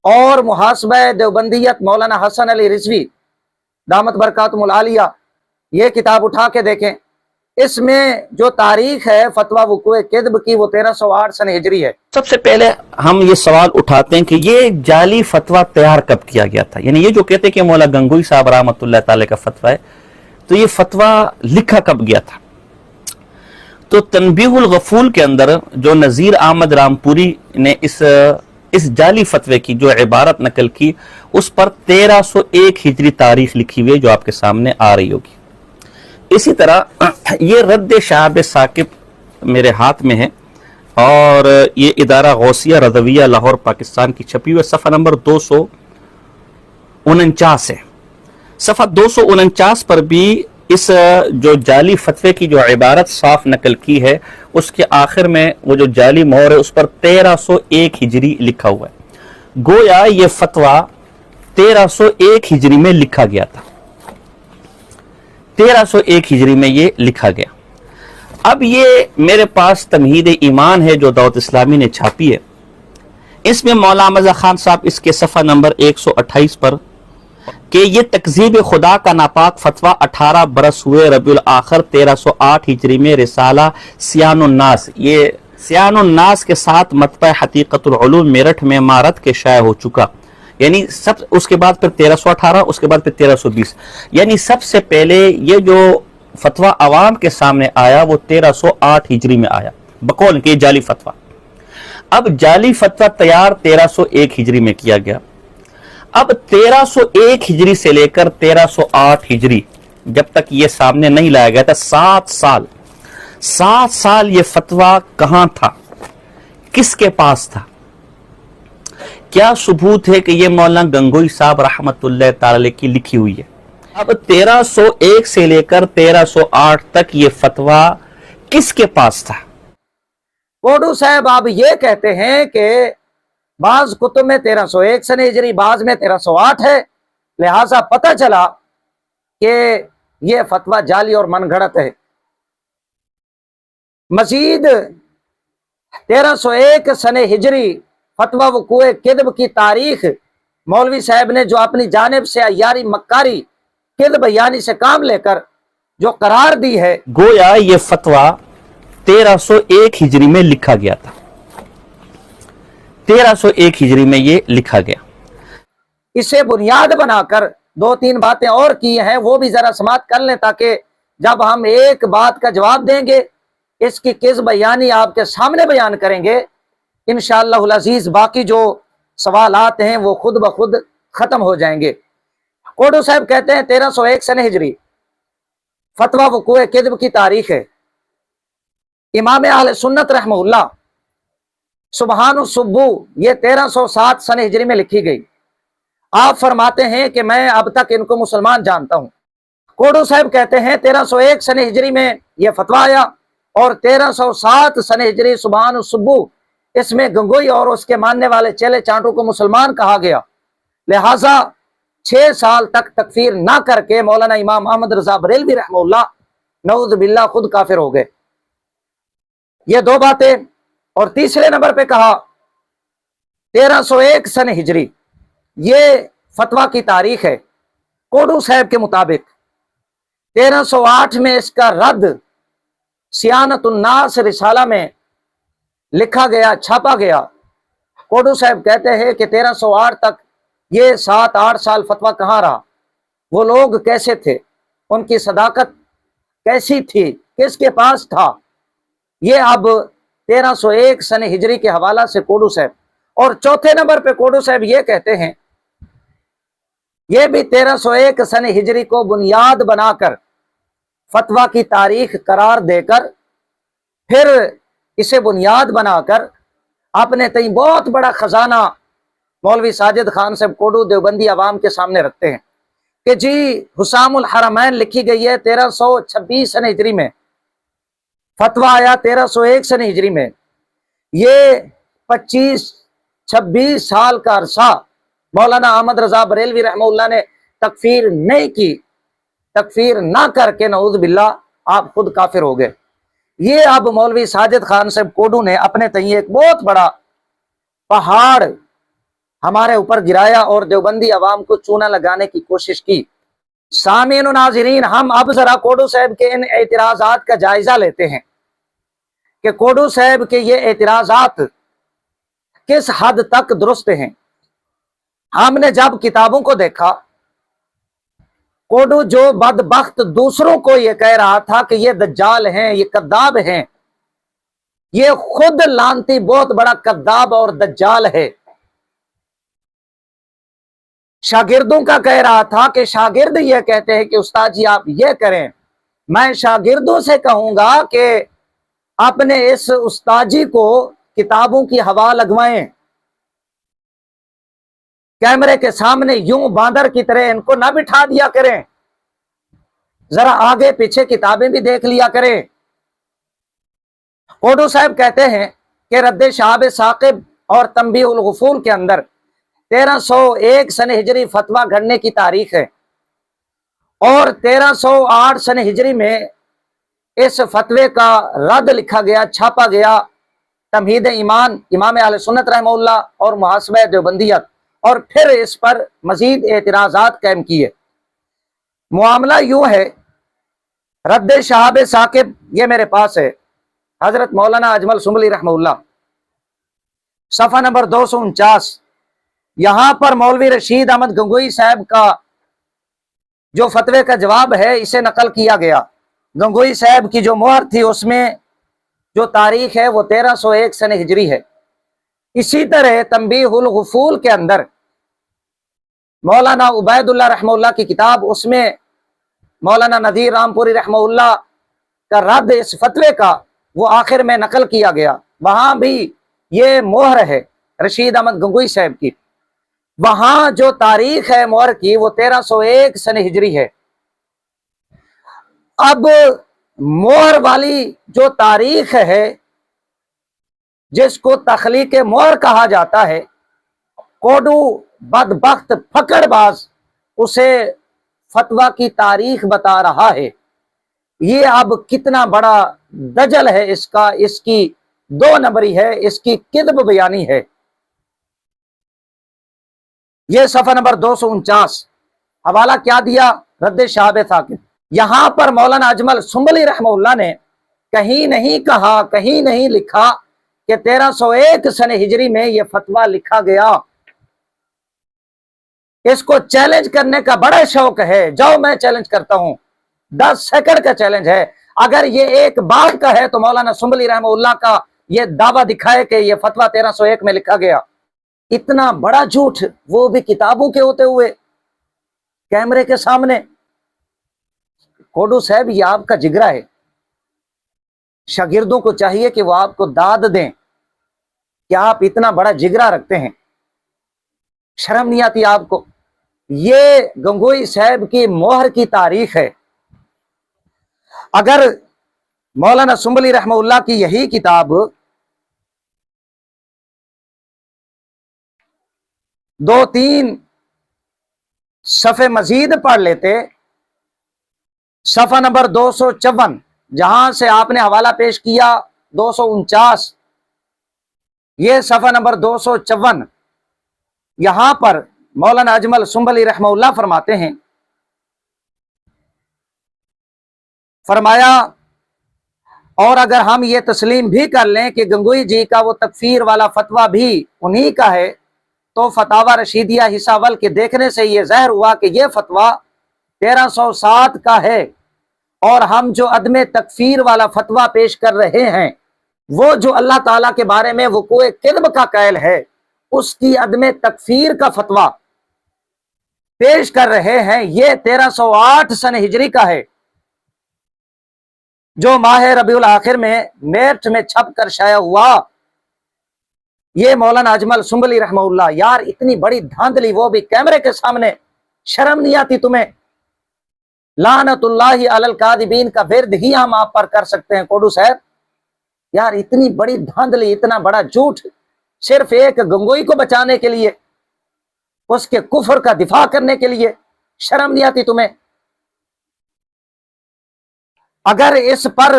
और मुहासबा देवबंदियत मौलाना हसन अली रिजवी दामत बरकातुहुल आलिया ये किताब उठा के देखें, इसमें जो तारीख है फतवा वुकूए किद्ब की वो 1308 सन हिजरी है। सबसे पहले हम ये सवाल उठाते हैं कि ये जाली फतवा तैयार कब किया गया था। यानी ये जो कहते हैं कि मौला गंगोई साहब रहमतुल्लाह ताला का फतवा है, तो ये फतवा लिखा कब गया था? तो तनबीहुल गफूल के अंदर जो नजीर अहमद रामपुरी ने इस जाली फतवे की जो इबारत नकल की, उस पर 1301 हिजरी तारीख लिखी हुई है जो आपके सामने आ रही होगी। इसी तरह ये रद्द शहाब साकिब मेरे हाथ में है और ये इदारा गौसिया रज़विया लाहौर पाकिस्तान की छपी हुई सफ़ा नंबर 249 है। सफ़ा 249 पर भी इस जो जाली फतवे की जो इबारत साफ नकल की है, उसके आखिर में वो जो जाली मोहर है उस पर 1301 हिजरी लिखा हुआ है। गोया ये फतवा 1301 हिजरी में लिखा गया था, 1301 हिजरी में ये लिखा गया। अब ये मेरे पास तमहीद ईमान है जो दावत इस्लामी ने छापी है, इसमें मौला मज़ा खान साहब इसके सफ़ा नंबर 128 पर कि ये तकज़ीब खुदा का नापाक फतवा 18 बरस हुए रबीउल आखिर 1308 हिजरी में रिसाला सियानुन्नास, ये सियानुन्नास के साथ मतबा हकीकतुल उलूम मेरठ में इमारत के शाया हो चुका। यानी सब उसके बाद फिर 1318, उसके बाद फिर 1320, यानी सबसे पहले ये जो फतवा अवाम के सामने आया वो 1308 हिजरी में आया बकौल के जाली फतवा। अब जाली फतवा तैयार 1301 हिजरी में किया गया। अब 1301 हिजरी से लेकर 1308 हिजरी जब तक ये सामने नहीं लाया गया था, 7 साल ये फतवा कहां था, किसके पास था? क्या सबूत है कि ये मौलाना गंगोई साहब रहमतुल्लाह ताला की लिखी हुई है? अब 1301 से लेकर 1308 तक ये फतवा किसके पास था? कोडू साहब आप ये कहते हैं कि बाज कुतुब में 1301 सन हिजरी, बाज में 1308 है, लिहाजा पता चला कि ये फतवा जाली और मनगढ़ंत है। मजीद 1301 सन हिजरी फतवा वक़ूए किद्ब की तारीख मौलवी साहब ने जो अपनी जानिब से अय्यारी मक्कारी किद्ब यानी से काम लेकर जो करार दी है, गोया ये फतवा 1301 हिजरी में लिखा गया था, 1301 हिजरी में ये लिखा गया। इसे बुनियाद बनाकर 2-3 बातें और की हैं, वो भी जरा समात कर लें ताकि जब हम एक बात का जवाब देंगे इसकी किस बयानी आपके सामने बयान करेंगे, इंशाअल्लाहुल अजीज बाकी जो सवालात हैं वो खुद ब खुद खत्म हो जाएंगे। कोडू साहब कहते हैं 1301 सन हिजरी फतवा वक़ूए किद्ब की तारीख है। इमाम अहले सुन्नत रहमहुल्लाह सुबहानुस सुब्बू ये 1307 सन हिजरी में लिखी गई। आप फरमाते हैं कि मैं अब तक इनको मुसलमान जानता हूं। कोडू साहब कहते हैं 1301 सन हिजरी में यह फतवा आया, और 1307 सन हिजरी सुबहान सुबह इसमें गंगोई और उसके मानने वाले चेले चांटू को मुसलमान कहा गया। लिहाजा 6 साल तक तकफीर ना करके मौलाना इमाम अहमद रजा बरेलवी रहमतुल्लाह नऊज़ बिल्लाह खुद काफिर हो गए। ये 2 बातें। और तीसरे नंबर पे कहा 1301 सन हिजरी, ये फतवा की तारीख है कोडू साहब के मुताबिक। 1308 में इसका रद्द सियानतुन्नास रिसाला में लिखा गया, छापा गया। कोडू साहब कहते हैं कि 1308 तक ये 7-8 साल फतवा कहाँ रहा, वो लोग कैसे थे, उनकी सदाकत कैसी थी, किसके पास था। ये अब 1301 सन हिजरी के हवाला से कोडू साहब। और चौथे नंबर पे कोडू साहब ये कहते हैं, ये भी 1301 सन हिजरी को बुनियाद बनाकर फतवा की तारीख करार देकर फिर इसे बुनियाद बनाकर अपने तई बहुत बड़ा खजाना मौलवी साजिद खान साहब कोडू देवबंदी अवाम के सामने रखते हैं कि जी हुसामुल हरमैन लिखी गई है 1326 सन हिजरी में, फतवा आया 1301 सन हिजरी में। ये 25-26 साल का अरसा मौलाना अहमद रजा बरेलवी रहमतुल्लाह ने तकफीर नहीं की। तकफीर ना करके नऊज़ बिल्लाह आप खुद काफिर हो गए। ये अब मौलवी साजिद खान साहब कोडू ने अपने तय एक बहुत बड़ा पहाड़ हमारे ऊपर गिराया और देवबंदी अवाम को चूना लगाने की कोशिश की। सामीन और नाज़रीन, हम अब जरा कोडू साहब के इन एतराज़ात का जायजा लेते हैं कि कोडू साहब के ये एतराज़ात किस हद तक दुरुस्त हैं। हमने जब किताबों को देखा, कोडू जो बदबख्त दूसरों को ये कह रहा था कि ये दज्जाल हैं, ये कद्दाब हैं, ये खुद लानती बहुत बड़ा कद्दाब और दज्जाल है। शागिर्दों का कह रहा था कि शागिर्द ये कहते हैं कि उस्ताद जी आप ये करें, मैं शागिर्दों से कहूंगा कि अपने इस उस्ताद जी को किताबों की हवा लगवाएं, कैमरे के सामने यूं बांदर की तरह इनको ना बिठा दिया करें, जरा आगे पीछे किताबें भी देख लिया करें। कोडू साहब कहते हैं कि रद्द शहाब साकिब और तंबीहुल गुफूल के अंदर 1301 सन हिजरी फतवा घड़ने की तारीख है और 1308 सन हिजरी में इस फतवे का रद्द लिखा गया, छापा गया तमहीद ईमान इमाम अहले सुन्नत रहमतुल्लाह और मुहासबा देवबंदियत, और फिर इस पर मजीद एतराज़ात कायम किए। मामला यूं है, रद्द शहाब साकिब ये मेरे पास है, हजरत मौलाना अजमल सुम्बली रहमतुल्लाह, सफ़ा नंबर 249। यहां पर मौलवी रशीद अहमद गंगोई साहब का जो फतवे का जवाब है इसे नकल किया गया। गंगोई साहब की जो मोहर थी उसमें जो तारीख है वो 1301 सन हिजरी है। इसी तरह तंबीहुल गुफूल के अंदर मौलाना उबैदुल्लाह रहमतुल्लाह की किताब, उसमें मौलाना नदीर रामपुरी रहमतुल्लाह का रद्द इस फतवे का वो आखिर में नकल किया गया। वहां भी ये मोहर है रशीद अहमद गंगोई साहब की, वहां जो तारीख है मोहर की वो 1301 सन हिजरी है। अब मोहर वाली जो तारीख है जिसको तखलीक मोहर कहा जाता है, कोडू बदबख्त फकड़बाज उसे फतवा की तारीख बता रहा है। ये अब कितना बड़ा दजल है इसका, इसकी 2 नंबरी है, इसकी किद्ब बयानी है। ये सफ़ा नंबर 249। हवाला क्या दिया? रद्द शहाब साकिब। यहां पर मौलाना अजमल सुम्बली रहमतुल्लाह ने कहीं नहीं कहा, कहीं नहीं लिखा कि 1301 सन हिजरी में यह फतवा लिखा गया। इसको चैलेंज करने का बड़ा शौक है। जाओ मैं चैलेंज करता हूं, 10 सेकंड का चैलेंज है। अगर ये एक बार का है तो मौलाना सुम्बली रहमतुल्लाह का ये दावा दिखाए कि यह फतवा 1301 में लिखा गया। इतना बड़ा झूठ, वो भी किताबों के होते हुए कैमरे के सामने। कोडू साहब ये आपका जिगरा है, शागिर्दों को चाहिए कि वो आपको दाद दें कि आप इतना बड़ा जिगरा रखते हैं, शर्म नहीं आती आपको? ये गंगोई साहब की मोहर की तारीख है। अगर मौलाना सुम्बली रहमतुल्लाह की यही किताब 2-3 सफ़े मजीद पढ़ लेते, सफ़ा नंबर 254, जहां से आपने हवाला पेश किया 249, ये सफ़ा नंबर 254, यहां पर मौलाना अजमल सुम्बली रहमतुल्लाह फरमाते हैं, फरमाया और अगर हम ये तस्लीम भी कर लें कि गंगोई जी का वो तकफीर वाला फतवा भी उन्हीं का है, तो फतावा रशीदिया हिस्सा अव्वल के देखने से ये ज़ाहिर हुआ कि ये फतवा 1307 का है, और हम जो अदम तकफीर वाला फतवा पेश कर रहे हैं वो जो अल्लाह ताला के बारे में वक़ूए किज़्ब का कैल है, उसकी अदम तकफीर का फतवा पेश कर रहे हैं। ये 1308 सन हिजरी का है, जो माह रबीउल आखिर में मेरठ में छप कर शाया हुआ। ये मौलाना अजमल सुम्बली रहमतुल्लाह, यार इतनी बड़ी धांधली, वो भी कैमरे के सामने, शर्म नहीं आती तुम्हें? लानतुल्लाहि अलल कादिबीन का विर्द ही हम आप पर कर सकते हैं कोडू साहब। यार इतनी बड़ी धांधली, इतना बड़ा झूठ, सिर्फ एक गंगोई को बचाने के लिए, उसके कुफर का दिफा करने के लिए, शर्म नहीं आती तुम्हें? अगर इस पर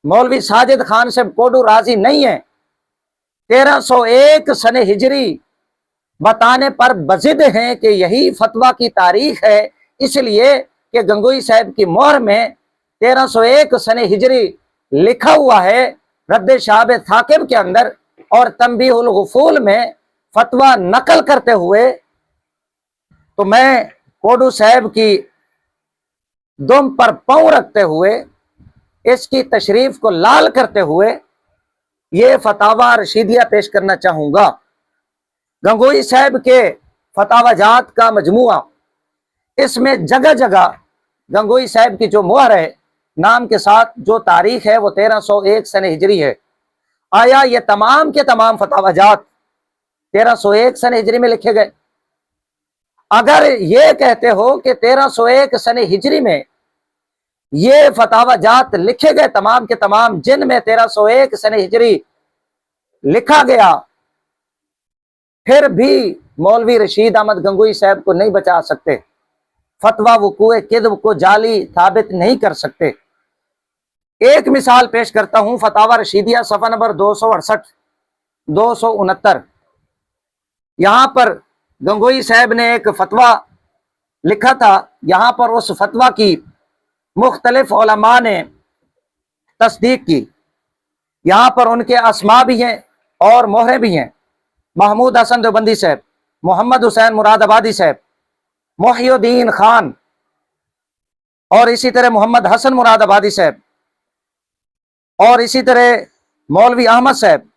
मौलवी साजिद खान से कोडू राजी नहीं है, 1301 सन हिजरी बताने पर बजिद हैं कि यही फतवा की तारीख है, इसलिए कि गंगोई साहब की मोहर में 1301 सन हिजरी लिखा हुआ है, रद्द शाहब थाकिब के अंदर, और तंबीहुल गुफूल में फतवा नकल करते हुए। तो मैं कोडू साहब की दुम पर पांव रखते हुए, इसकी तशरीफ को लाल करते हुए, ये फतावा रशीदिया पेश करना चाहूंगा। गंगोई साहब के फतावाजात का मजमुआ, इसमें जगह जगह गंगोई साहब की जो मोहर है नाम के साथ, जो तारीख है वो 1301 सन हिजरी है। आया ये तमाम के तमाम फतावाजात 1301 सन हिजरी में लिखे गए? अगर ये कहते हो कि 1301 सन हिजरी में ये फतावाजात लिखे गए तमाम के तमाम, जिनमें 1301 सन हिजरी लिखा गया, फिर भी मौलवी रशीद अहमद गंगोई साहब को नहीं बचा सकते, फतवा वक़ूए किज़्ब को जाली साबित नहीं कर सकते। एक मिसाल पेश करता हूं, फतावा रशीदिया सफ़ा नंबर 268, 269, यहां पर गंगोई साहब ने एक फतवा लिखा था। यहां पर उस फतवा की मुख्तलिफ उलमा ने तस्दीक की। यहां पर उनके अस्मा भी हैं और मोहरें भी हैं। महमूद हसन देवबंदी साहब, मोहम्मद हुसैन मुरादाबादी साहब, मोहिउद्दीन खान, और इसी तरह मोहम्मद हसन मुरादाबादी साहब, और इसी तरह मौलवी अहमद साहब,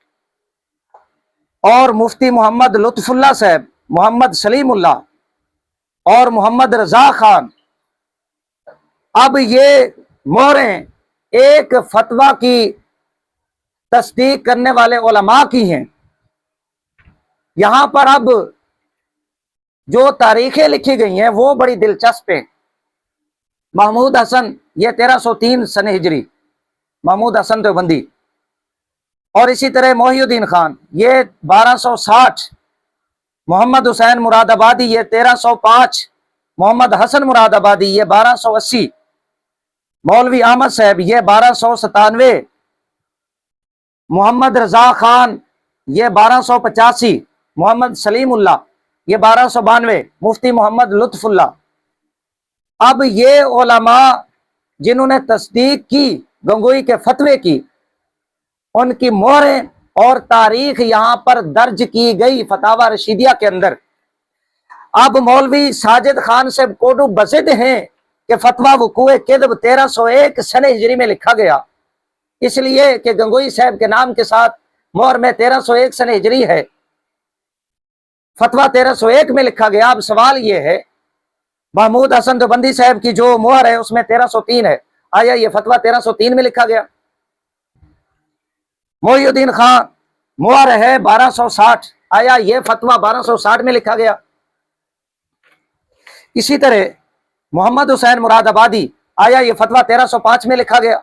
और मुफ्ती मोहम्मद लुत्फुल्लाह साहब, मोहम्मद सलीमुल्लाह और मोहम्मद रजा खान। अब ये मोहरें एक फतवा की तस्दीक करने वाले उलमा की हैं। यहां पर अब जो तारीखें लिखी गई हैं वो बड़ी दिलचस्प हैं। महमूद हसन, ये 1303 सन हिजरी, महमूद हसन देवबंदी, और इसी तरह मोहिउद्दीन खान, ये 1260, मोहम्मद हुसैन मुरादाबादी, ये 1305, मोहम्मद हसन मुरादाबादी, ये 1280, मौलवी अहमद साहब, ये 1297, मोहम्मद रजा खान, ये 1285, मोहम्मद सलीमुल्लाह, ये 1292, मुफ्ती मोहम्मद लुत्फुल्लाह। अब ये उलमा जिन्होंने तस्दीक की गंगोई के फतवे की, उनकी मोहरें और तारीख यहां पर दर्ज की गई फतावा रशीदिया के अंदर। अब मौलवी साजिद खान से कोडू बसिद हैं कि फतवा वक़ूए किज़्ब 1301 सन हिजरी में लिखा गया, इसलिए कि गंगोई साहब के नाम के साथ मोहर में 1301 सन हिजरी है, फतवा 1301 में लिखा गया। अब सवाल ये है, महमूद हसन देवबंदी साहब की जो मोहर है उसमें 1303 है, आया ये फतवा 1303 में लिखा गया? मोहिउद्दीन खान मोहर है 1260, आया ये फतवा 1260 में लिखा गया? इसी तरह मोहम्मद हुसैन मुरादाबादी, आया ये फतवा 1305 में लिखा गया?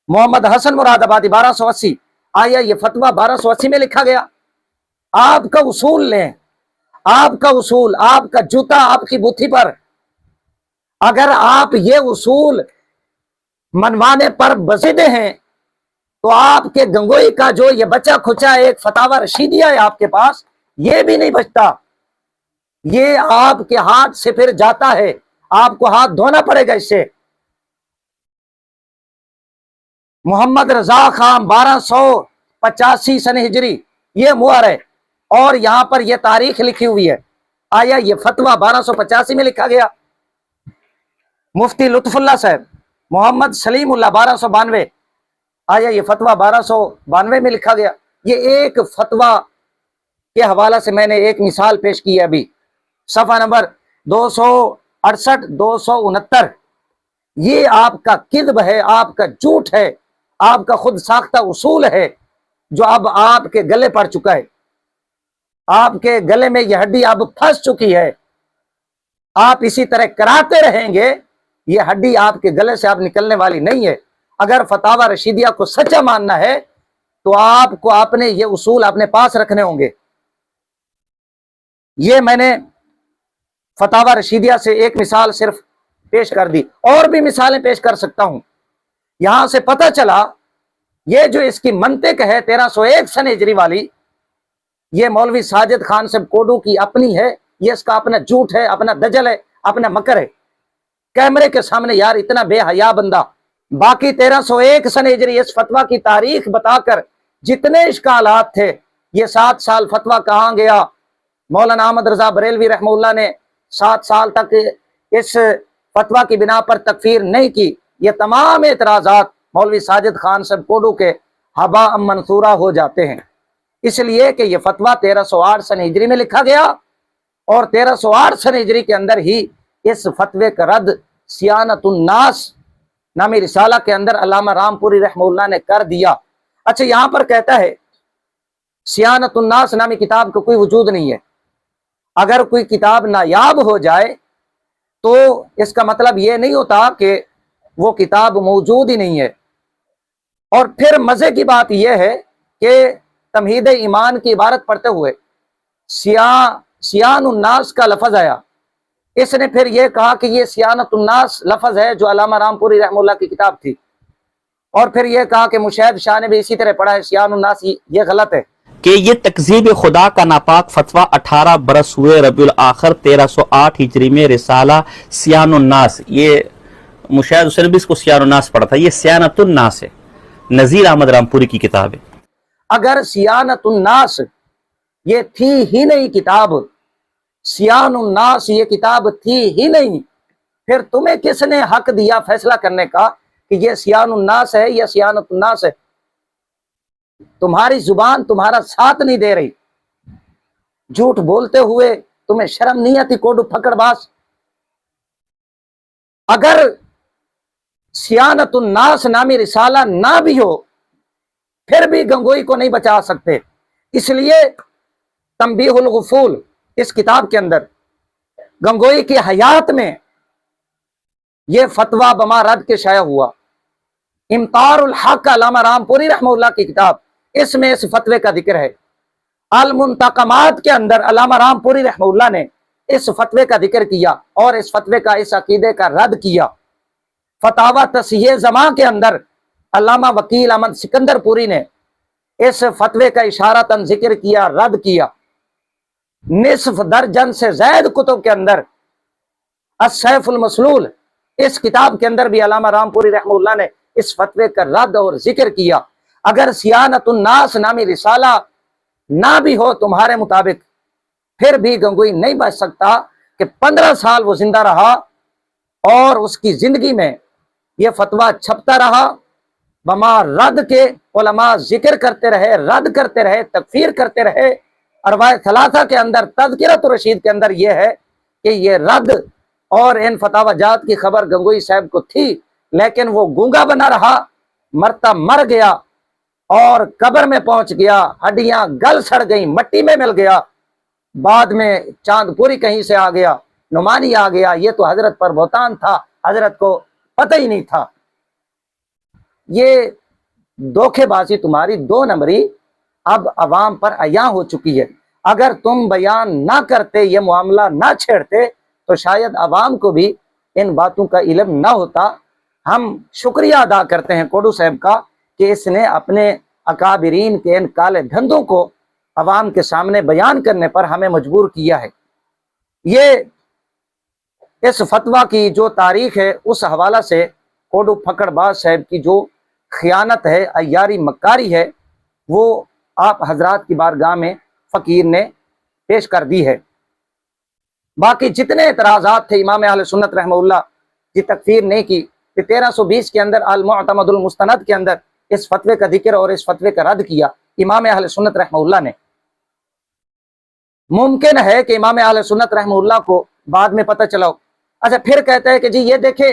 मोहम्मद हसन मुरादाबादी 1280, आया ये फतवा 1280 में लिखा गया। आपका उसूल लें, आपका उसूल, आपका जूता आपकी बुद्धि पर। अगर आप ये उसूल मनवाने पर बसीदे हैं तो आपके गंगोई का जो ये बचा खुचा एक फतावा रशीदिया है आपके पास, ये भी नहीं बचता, ये आपके हाथ से फिर जाता है, आपको हाथ धोना पड़ेगा इससे। मोहम्मद रजा खान 1285 सन हिजरी ये मुहर है, और यहां पर यह तारीख लिखी हुई है। आया ये फतवा 1285 में लिखा गया। मुफ्ती लुत्फुल्लाह साहब मोहम्मद सलीमुल्लाह 1292, आया ये फतवा 1292 में लिखा गया। ये एक फतवा के हवाला से मैंने एक मिसाल पेश की है अभी, सफा नंबर 268 269। ये आपका किद्ब है, आपका झूठ है, आपका खुद साख्ता उसूल है जो अब आपके गले पड़ चुका है। आपके गले में यह हड्डी अब फंस चुकी है। आप इसी तरह कराते रहेंगे, यह हड्डी आपके गले से अब निकलने वाली नहीं है। अगर फतावा रशीदिया को सच्चा मानना है तो आपको अपने ये उसूल अपने पास रखने होंगे। ये मैंने फतावा रशीदिया से एक मिसाल सिर्फ पेश कर दी, और भी मिसालें पेश कर सकता हूं। यहां से पता चला ये जो इसकी मंतिक है 1301 सन हिजरी वाली, ये मौलवी साजिद खान साहब कोडू की अपनी है, ये इसका अपना झूठ है, अपना दजल है, अपना मकर है। कैमरे के सामने यार इतना बेहया बंदा। बाकी 1301 सन हिजरी इस फतवा की तारीख बताकर जितने इश्कालात थे, ये 7 साल फतवा कहाँ गया, मौलाना अहमद रजा बरेलवी रहमतुल्लाह ने 7 साल तक इस फतवा की बिना पर तकफीर नहीं की, ये तमाम एतराजात मौलवी साजिद खान साहब कोडू के हबा मंसूरा हो जाते हैं। इसलिए कि ये फतवा 1308 सन हिजरी में लिखा गया, और 1308 सन हिजरी के अंदर ही इस फतवे का रद्द सियानतुन्नास नामी रिसाला के अंदर अल्लामा रामपुरी रहमतुल्लाह ने कर दिया। अच्छा, यहां पर कहता है सियानतुन्नास नामी किताब का कोई वजूद नहीं है। अगर कोई किताब नायाब हो जाए तो इसका मतलब ये नहीं होता कि वो किताब मौजूद ही नहीं है। और फिर मजे की बात यह है कि तमहीद ईमान की इबारत पढ़ते हुए सियानुन्नास का लफज आया। इसने फिर यह कहा कि ये सियानतुन्नास लफज है जो अल्लामा रामपुरी रहमतुल्लाह की किताब थी, और फिर यह कहा कि मुशैद शाह ने भी इसी तरह पढ़ा है सियानुन्नास, ये गलत है कि ये तकजीब खुदा का नापाक फतवा 18 बरस हुए रबीउल आखिर 1308 हिजरी में रिसाला सियानुन्नास, ये मुशैद हुसैन भी इसको सियानुन्नास पढ़ा था, ये सियानतुन्नास है, नजीर अहमद रामपुरी की किताब है। अगर सियानतुन्नास ये थी ही नहीं किताब, सियानुन्नास ये किताब थी ही नहीं, फिर तुम्हें किसने हक दिया फैसला करने का कि ये सियानुन्नास है या सियानतुन्नास है? तुम्हारी जुबान तुम्हारा साथ नहीं दे रही। झूठ बोलते हुए तुम्हें शर्म नहीं आती कोडू फकड़बाज? अगर सियानतुन्नास नामी रिसाला ना भी हो फिर भी गंगोई को नहीं बचा सकते। इसलिए तंबीहुल गुफूल इस किताब के अंदर गंगोई की हयात में यह फतवा बमा रद के शाया हुआ। इम्तारुल हक अल्लामा रामपुरी रहमतुल्लाह की किताब, इसमें इस फतवे का जिक्र है। अल मुंतकमात के अंदर अल्लामा रामपुरी रहमतुल्लाह ने इस फतवे का जिक्र किया और इस फतवे का, इस अकीदे का रद्द किया। फतावा तस्हीह जमा के अंदर अल्लामा वकील अहमद सिकंदरपुरी ने इस फतवे का इशारतन जिक्र किया, रद्द किया। निस्फ दर्जन से ज़ायद कुतुब के अंदर अस्सैफुल मसलूल, इस किताब के अंदर भी अल्लामा रामपुरी रहमतुल्लाह ने इस फतवे का रद्द और जिक्र किया। अगर सियानतुन्नास नामी रिसाला ना भी हो तुम्हारे मुताबिक, फिर भी गंगोई नहीं बच सकता कि 15 साल वो जिंदा रहा और उसकी जिंदगी में यह फतवा छपता रहा। बमा रद्द के उलमा जिक्र करते रहे, रद्द करते रहे, तकफीर करते रहे। अरवाए सलासा के अंदर तज़किरत रशीद के अंदर यह है कि यह रद्द और इन फतावाजात की खबर गंगोई साहब को थी, लेकिन वो गूंगा बना रहा, मरता मर गया और कब्र में पहुंच गया, हड्डियां गल सड़ गई, मट्टी में मिल गया। बाद में चांदपुरी कहीं से आ गया, नुमानी आ गया। ये तो हजरत पर बहतान था, हजरत को पता ही नहीं था। یہ دھوکے بازی تمہاری 2 نمبری اب عوام پر عیاں ہو چکی ہے۔ اگر تم بیان نہ کرتے، یہ معاملہ نہ چھیڑتے تو شاید عوام کو بھی ان باتوں کا علم نہ ہوتا۔ ہم شکریہ ادا کرتے ہیں کوڈو صاحب کا کہ اس نے اپنے اکابرین کے ان کالے دھندوں کو عوام کے سامنے بیان کرنے پر ہمیں مجبور کیا ہے۔ یہ اس فتویٰ کی جو تاریخ ہے اس حوالہ سے کوڈو پھکڑ باز صاحب کی جو خیانت ہے، عیاری مکاری ہے، وہ آپ حضرات کی بارگاہ میں فقیر نے پیش کر دی ہے۔ باقی جتنے اعتراضات تھے امام اہل سنت رحمہ اللہ کی تکفیر نہیں کی، 1320 کے اندر المعتمد المستند کے اندر اس فتوے کا ذکر اور اس فتوے کا رد کیا امام اہل سنت رحمہ اللہ نے۔ ممکن ہے کہ امام اہل سنت رحمہ اللہ کو بعد میں پتہ چلا ہو، اچھا پھر کہتا ہے کہ جی یہ دیکھیں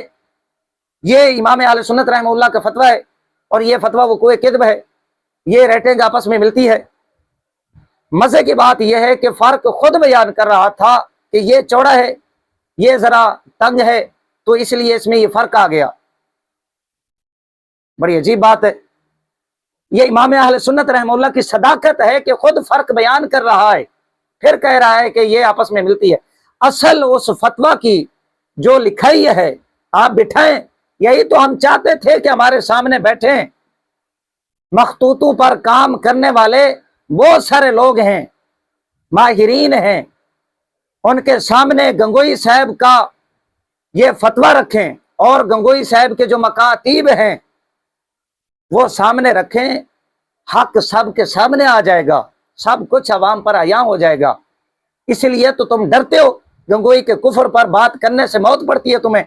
یہ امام اہل سنت رحمہ اللہ کا فتویٰ ہے اور یہ فتویٰ وقوع کذب ہے، یہ ریٹنگ آپس میں ملتی ہے۔ مزے کی بات یہ ہے کہ فرق خود بیان کر رہا تھا کہ یہ چوڑا ہے، یہ ذرا تنگ ہے، تو اس لیے اس میں یہ فرق آ گیا۔ بڑی عجیب بات ہے۔ یہ امام اہل سنت رحمہ اللہ کی صداقت ہے کہ خود فرق بیان کر رہا ہے، پھر کہہ رہا ہے کہ یہ آپس میں ملتی ہے۔ اصل اس فتویٰ کی جو لکھائی ہے آپ بٹھائیں، یہی تو ہم چاہتے تھے کہ ہمارے سامنے بیٹھیں۔ مخطوطوں پر کام کرنے والے بہت سارے لوگ ہیں، ماہرین ہیں، ان کے سامنے گنگوئی صاحب کا یہ فتویٰ رکھیں اور گنگوئی صاحب کے جو مکاتیب ہیں وہ سامنے رکھیں، حق سب کے سامنے آ جائے گا، سب کچھ عوام پر عیاں ہو جائے گا۔ اس لیے تو تم ڈرتے ہو، گنگوئی کے کفر پر بات کرنے سے موت پڑتی ہے تمہیں۔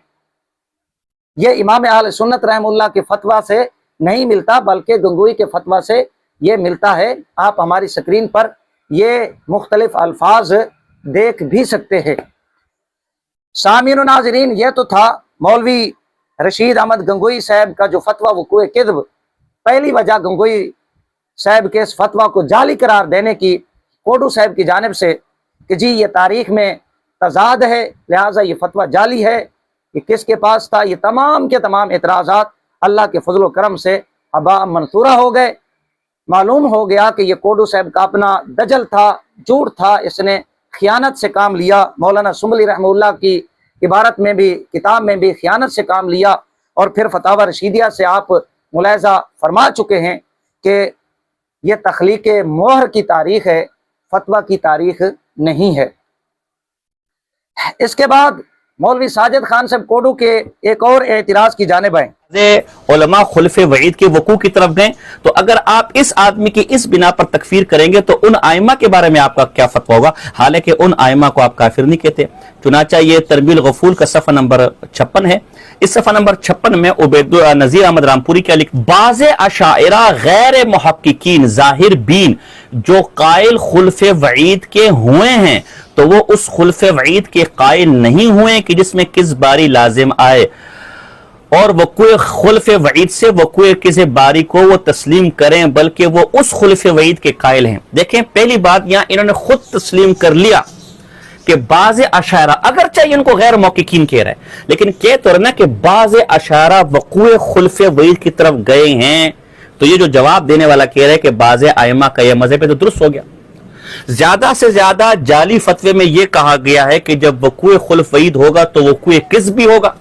یہ امام اہل سنت رحمہ اللہ کے فتویٰ سے نہیں ملتا، بلکہ گنگوئی کے فتویٰ سے یہ ملتا ہے۔ آپ ہماری سکرین پر یہ مختلف الفاظ دیکھ بھی سکتے ہیں۔ سامعین و ناظرین، یہ تو تھا مولوی رشید احمد گنگوئی صاحب کا جو فتویٰ وقوع کذب۔ پہلی وجہ گنگوئی صاحب کے اس فتویٰ کو جعلی قرار دینے کی کوڈو صاحب کی جانب سے کہ جی یہ تاریخ میں تضاد ہے، لہٰذا یہ فتویٰ جعلی ہے، یہ کس کے پاس تھا؟ یہ تمام کے تمام اعتراضات اللہ کے فضل و کرم سے ابا منصورہ ہو گئے۔ معلوم ہو گیا کہ یہ کوڈو صاحب کا اپنا دجل تھا، جھوٹ تھا، اس نے خیانت سے کام لیا۔ مولانا سنبلی رحمہ اللہ کی عبارت میں بھی، کتاب میں بھی خیانت سے کام لیا، اور پھر فتاوی رشیدیہ سے آپ ملاحظہ فرما چکے ہیں کہ یہ تخلیق مہر کی تاریخ ہے، فتویٰ کی تاریخ نہیں ہے۔ اس کے بعد مولوی ساجد خان صاحب کوڈو کے ایک اور اعتراض کی جانب آئیں۔ علماء خلف وعید کے وقوع کی طرف گئیں، تو اگر آپ اس آدمی کی اس بنا پر تکفیر کریں گے تو ان ائمہ کے بارے میں آپ کا کیا فتویٰ ہوگا؟ حالانکہ ان ائمہ کو آپ کافر نہیں کہتے۔ چنانچہ یہ تربیل غفول کا صفحہ نمبر 56 ہے۔ اس صفحہ نمبر 56 میں عبید نذیر احمد رامپوری کیا لکھ، بعض اشاعرہ غیر محققین ظاہر بین جو قائل خلف وعید کے ہوئے ہیں تو وہ اس خلف وعید کے قائل نہیں ہوئے کہ جس میں کس باری لازم آئے، اور وقوع خلف وعید سے وقوع کسی باری کو وہ تسلیم کریں، بلکہ وہ اس خلف وعید کے قائل ہیں۔ دیکھیں پہلی بات، یہاں انہوں نے خود تسلیم کر لیا کہ بعض اشاعرہ، اگرچہ ان کو غیر محققین کہہ رہے ہیں لیکن کہہ تو رہنا کہ بعض اشاعرہ وقوع خلف وعید کی طرف گئے ہیں، تو یہ جو جواب دینے والا کہہ رہے ہیں کہ بعض ائمہ کا یہ مذہب ہے تو درست ہو گیا۔ زیادہ سے زیادہ جعلی فتوے میں یہ کہا گیا ہے کہ جب وقوع خلف وعید ہوگا تو وقوع کذب بھی ہوگا،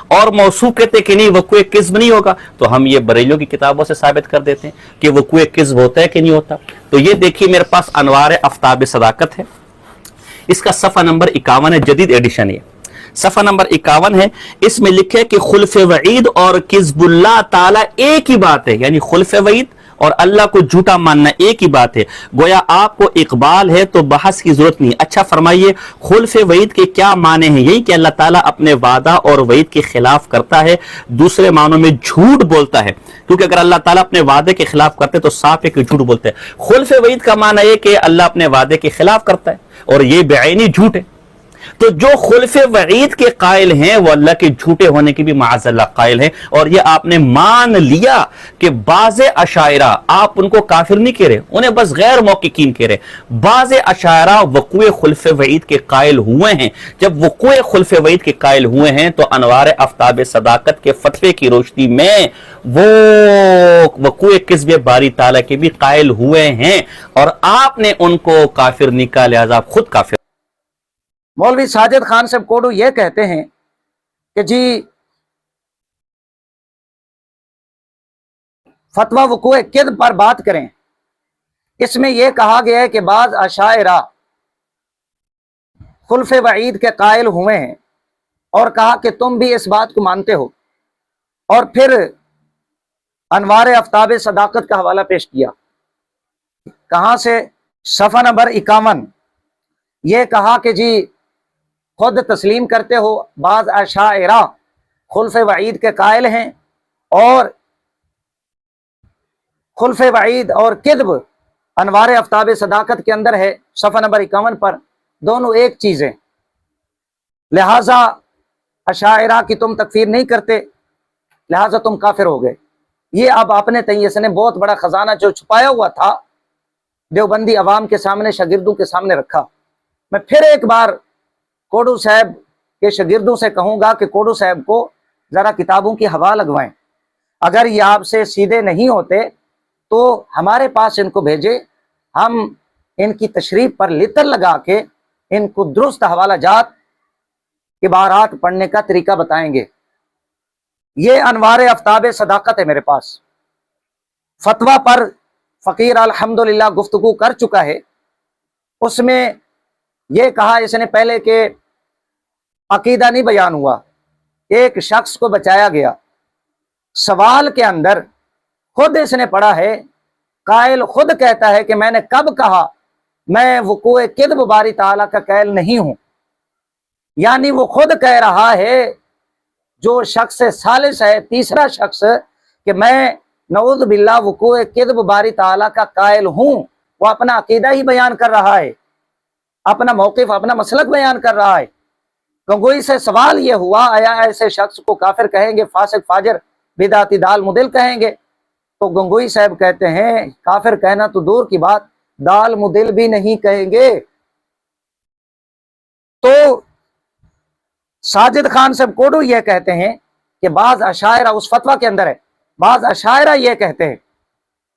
اور موصوف کہتے کہ نہیں وقوع کذب نہیں ہوگا، تو ہم یہ بریلیوں کی کتابوں سے ثابت کر دیتے ہیں کہ وقوع کذب ہوتا ہے کہ نہیں ہوتا۔ تو یہ دیکھیے میرے پاس انوار آفتاب صداقت ہے، اس کا صفحہ نمبر 51 ہے، جدید ایڈیشن ہے، صفحہ نمبر 51 ہے۔ اس میں لکھے کہ خلف وعید اور کذب اللہ تعالیٰ ایک ہی بات ہے، یعنی خلف وعید اور اللہ کو جھوٹا ماننا ایک ہی بات ہے۔ گویا آپ کو اقبال ہے تو بحث کی ضرورت نہیں۔ اچھا فرمائیے خلف وعید کے کیا معنی ہیں؟ یہی کہ اللہ تعالیٰ اپنے وعدہ اور وعید کے خلاف کرتا ہے، دوسرے معنوں میں جھوٹ بولتا ہے، کیونکہ اگر اللہ تعالیٰ اپنے وعدے کے خلاف کرتے تو صاف ہے کہ جھوٹ بولتے ہیں۔ خلف وعید کا معنی یہ کہ اللہ اپنے وعدے کے خلاف کرتا ہے، اور یہ بعینی جھوٹ ہے۔ तो जो खुल्फ वईद के कायल हैं वो अल्लाह के झूठे होने की भी माअज़ल्लाह कायल हैं। और ये आपने मान लिया कि बाज़े अशायरा, आप उनको काफिर नहीं कह रहे, उन्हें बस गैर मौक़िकीन कह रहे। बाज़े अशायरा वक़ूए खुल्फ वईद के कायल हुए हैं। जब वक़ूए खुल्फ वईद के कायल हुए हैं तो अनवार आफ्ताब सदाकत के फतवे की रोशनी में वो वक़ूए किस्ब बारी ताला के भी कायल हुए हैं, और आपने उनको काफिर नहीं कहा, लिहाजा आप खुद काफिर। मौलवी साजिद खान साहब कोडू ये कहते हैं कि जी फतवा वक़ूए किद पर बात करें, इसमें यह कहा गया है कि बाज अशायरा खुल्फ वईद के कायल हुए हैं, और कहा कि तुम भी इस बात को मानते हो, और फिर अनवार आफ्ताब सदाकत का हवाला पेश किया। कहां से? सफ़ा नंबर 51। ये कहा कि जी खुद तस्लीम करते हो बाज अशायरा खुल्फ वईद के कायल हैं, और खुल्फ वईद और किद्ब अनवार आफ्ताब सदाकत के अंदर है, सफ़ा नंबर 51 पर, दोनों एक चीज़ है। लिहाजा अशायरा की तुम तकफीर नहीं करते, लिहाजा तुम काफिर हो गए। ये अब आपने तैयस ने बहुत बड़ा खजाना जो छुपाया हुआ था देवबंदी अवाम के सामने, शागिर्दों के सामने रखा। मैं फिर एक बार कोडू साहब के शागिर्दों से कहूँगा कि कोडू साहब को ज़रा किताबों की हवा लगवाएं। अगर ये आपसे सीधे नहीं होते तो हमारे पास इनको भेजे, हम इनकी तशरीफ पर लितर लगा के इनको दुरुस्त हवाला जात इबारात पढ़ने का तरीका बताएंगे। ये अनवार आफ्ताब सदाकत है मेरे पास। फतवा पर फ़कीर अल्हम्दुलिल्लाह गुफ्तगू कर चुका है। उसमें यह कहा इसने पहले कि अकीदा नहीं बयान हुआ, एक शख्स को बचाया गया। सवाल के अंदर खुद इसने पढ़ा है, कायल खुद कहता है कि मैंने कब कहा मैं वक़ूए किद्ब बारी ताला का कायल नहीं हूं। यानी वो खुद कह रहा है, जो शख्स सालिस है, तीसरा शख्स, कि मैं नऊज़ बिल्लाह वक़ूए किद्ब बारी ताला का कायल हूं। वो अपना अकीदा ही बयान कर रहा है, अपना मौक़िफ़, अपना मसलक बयान कर रहा है। गंगोई से सवाल ये हुआ, आया ऐसे शख्स को काफिर कहेंगे, फासिक फाजिर बिदाती दाल मुदिल कहेंगे? तो गंगोई साहब कहते हैं काफिर कहना तो दूर की बात, दाल मुदिल भी नहीं कहेंगे। तो साजिद खान साहब कोडू ये कहते हैं कि बाज अशायरा उस फतवा के अंदर है, बाज अशायरा ये कहते हैं,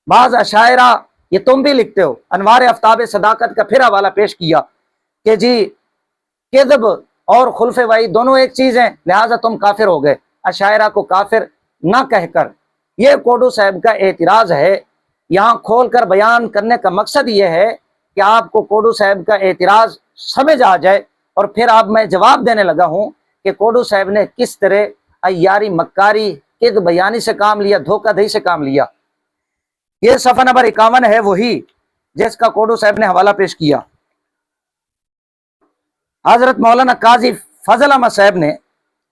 बाज अशायरा ये तुम भी लिखते हो, अनवार आफ्ताब सदाकत का फिर हवाला पेश किया कि जी किद्ब और खुल्फ वईद दोनों एक चीज है, लिहाजा तुम काफिर हो गए। अशायरा को काफिर ना कहकर, यह कोडू साहब का एतराज है। यहाँ खोल कर बयान करने का मकसद यह है कि आपको कोडू साहब का एतराज समझ आ जाए, और फिर अब मैं जवाब देने लगा हूं कि कोडू साहब ने किस तरह अय्यारी, मक्कारी, किद बयानी से काम लिया, धोखाधड़ी से काम लिया। ये सफ़ा नंबर 51 है वही जिसका कोडू साहब ने हवाला पेश किया। हजरत मौलाना काजी फजल अहमद साहब ने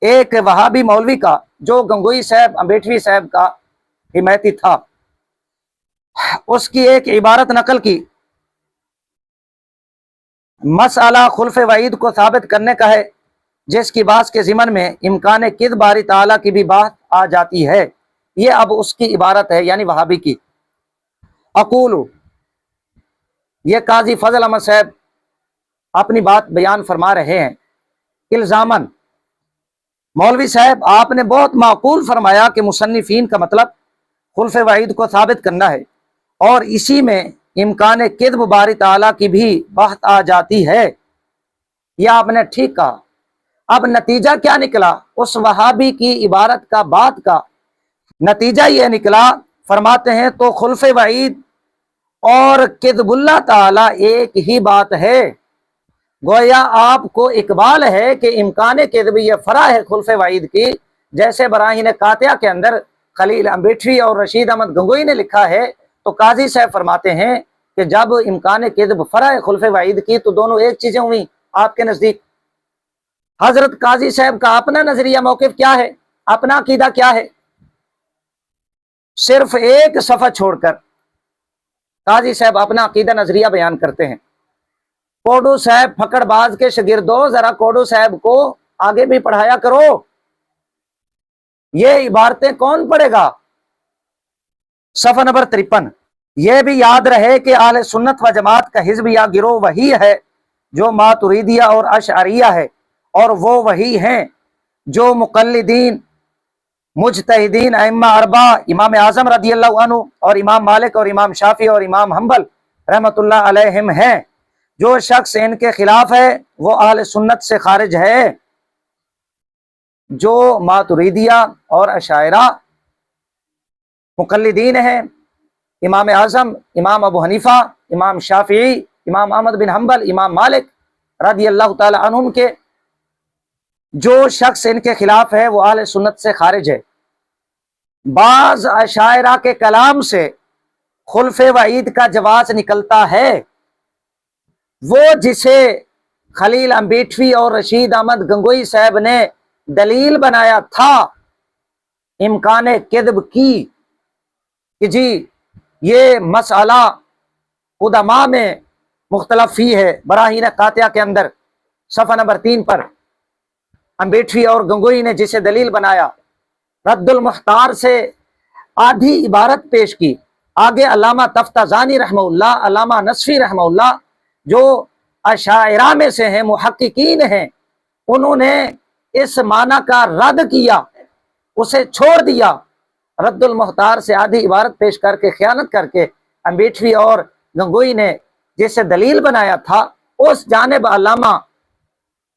एक वहाबी मौलवी का, जो गंगोई साहब अम्बेडवी साहब का हिमायती था, उसकी एक इबारत नकल की। मसला खुल्फ वईद को साबित करने का है, जिसकी बात के ज़िमन में इम्कान किद बारी ताला की भी बात आ जाती है। ये अब उसकी इबारत है, यानी वहाबी की। अकूलु, ये काजी फजल अहमद साहब अपनी बात बयान फरमा रहे हैं। इल्जामन, मौलवी साहब आपने बहुत माकूल फरमाया कि मुसन्निफीन का मतलब खुल्फ वईद को साबित करना है, और इसी में इम्कान किद्ब बारी ताला की भी बात आ जाती है। यह आपने ठीक कहा। अब नतीजा क्या निकला उस वहाबी की इबारत का, बात का नतीजा यह निकला, फरमाते हैं तो खुल्फ वईद और किद्बुल्लाह ताला एक ही बात है। गोया आपको इकबाल है कि इम्कान किद्ब ये फरा है खुल्फ वईद की, जैसे बराहीन कातिया के अंदर खलील अम्बेडवी और रशीद अहमद गंगोई ने लिखा है। तो काजी साहब फरमाते हैं कि जब इम्कान किद्ब फरा है खुल्फ वईद की, तो दोनों एक चीजें हुई आपके नजदीक। हजरत काजी साहब का अपना नजरिया मौकिफ क्या है, अपना अकीदा क्या है? सिर्फ एक सफा छोड़कर काजी साहब अपना अकीदा नजरिया बयान करते हैं। कोडू साहब फकड़बाज के शागिर्दों, जरा कोडू साहब को आगे भी पढ़ाया करो। ये इबारतें कौन पढ़ेगा? सफ़ा नंबर 53। यह भी याद रहे कि आले सुन्नत व जमात का हिज़्ब या गिरोह वही है जो मातुरीदिया और अशअरिया है, और वो वही हैं जो मुक़ल्लिदीन मुज्तहिदीन अइम्मा अरबा इमाम आज़म रज़ियल्लाहु अन्हु और इमाम मालिक और इमाम शाफी और इमाम हम्बल रहमतुल्लाह अलैहिम हैं। जो शख्स इनके खिलाफ है वो अहले सुन्नत से खारिज है। जो मातुरीदिया और अशायरा मुक़ल्लिदीन हैं, इमाम आज़म, इमाम अबू हनीफा, इमाम शाफी, इमाम अहमद बिन हम्बल, इमाम मालिक रज़ियल्लाहु ताला अन्हुम के, जो शख्स इनके खिलाफ है वो अहले सुन्नत से खारिज है। बाज अशायरा के कलाम से खुल्फ़े वईद का जवाज निकलता है। वो जिसे खलील अम्बेटवी और रशीद अहमद गंगोई साहब ने दलील बनाया था इम्कान किद्ब की कि जी ये मसला उदमा में मुख्तलफी है, बराहीन कातिया के अंदर सफ़ा नंबर 3 पर अम्बेटवी और गंगोई ने जिसे दलील बनाया, रद्दुल मुख्तार से आधी इबारत पेश की। आगे अल्लामा तफ्ताज़ानी रहमहुल्लाह, अल्लामा नसफी रहमहुल्लाह जो अशायरा में से हैं, मुहक्किकीन हैं, उन्होंने इस माना का रद्द किया, उसे छोड़ दिया। रद्दुल मुख्तार से आधी इबारत पेश करके खयानत करके अम्बेटवी और गंगोई ने जिसे दलील बनाया था उस जानिब अल्लामा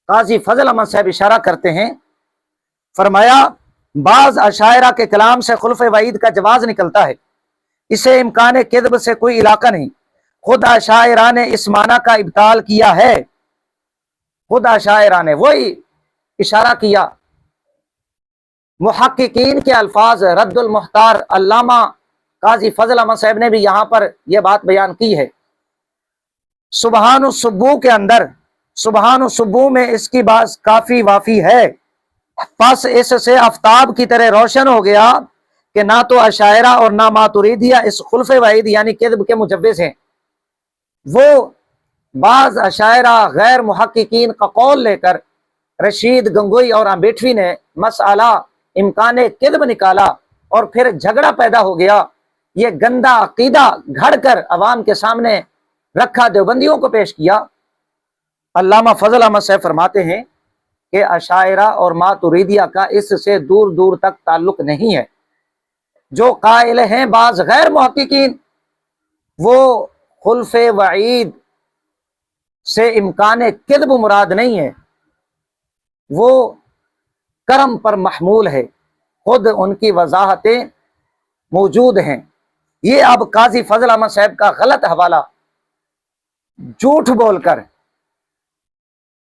काजी फजल अहमद साहब इशारा करते हैं। फरमाया बाज अशायरा के कलाम से खुल्फ़े वईद का जवाज निकलता है, इसे इम्कान किद्ब से कोई इलाका नहीं। खुद अशायरा ने इस माना का इब्ताल किया है। खुद अशायरा ने वही इशारा किया। मुहक्किकीन के अल्फाज रद्दुल मुख्तार अल्लामा काजी फजल अहमद साहब ने भी यहाँ पर यह बात बयान की है। सुबहान सुब्बू के अंदर, सुबहान सुब्बू में इसकी बात काफी वाफी है। बस इससे आफ्ताब की तरह रोशन हो गया कि ना तो अशायरा और ना मातुरीदिया इस खुल्फ़े वईद यानी किद्ब के मुजव्विज़ हैं। वो बाज अशायरा गैर मुहक्किकीन का कौल लेकर रशीद, गंगोई और अम्बेटवी ने मसला इम्कान किद्ब निकाला और फिर झगड़ा पैदा हो गया। ये गंदा अकीदा घड़ कर अवाम के सामने रखा, देवबंदियों को पेश किया। अल्लामा फजल अहमद साहब फरमाते हैं कि अशायरा और मातुरीदिया का इससे दूर दूर तक ताल्लुक नहीं है। जो कायल हैं बाज गैर मुहक्किकीन, वो खुल्फ़े वईद से इम्कान किद्ब मुराद नहीं है, वो करम पर महमूल है। खुद उनकी वजाहतें मौजूद हैं। ये अब काजी फजल अहमद साहब का गलत हवाला झूठ बोलकर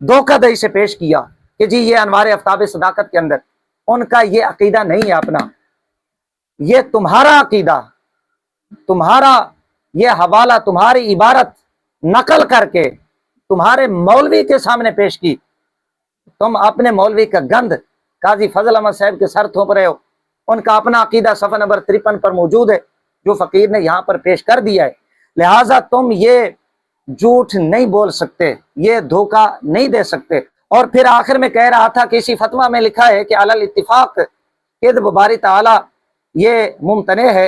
धोखाधड़ी से पेश किया कि जी ये अनवार आफ्ताब सदाकत के अंदर उनका ये अकीदा नहीं है अपना, ये तुम्हारा अकीदा, तुम्हारा ये हवाला, तुम्हारी इबारत नकल करके तुम्हारे मौलवी के सामने पेश की। तुम अपने मौलवी का गंद काजी फजल अहमद साहब के सर थोप रहे हो। उनका अपना अकीदा सफ़ा नंबर 53 पर मौजूद है जो फ़कीर ने यहाँ पर पेश कर दिया है। लिहाजा तुम ये झूठ नहीं बोल सकते, ये धोखा नहीं दे सकते। और फिर आखिर में कह रहा था कि इसी फतवा में लिखा है कि अलल इत्तिफाक किद्ब बारी ताला ये मुमतने है,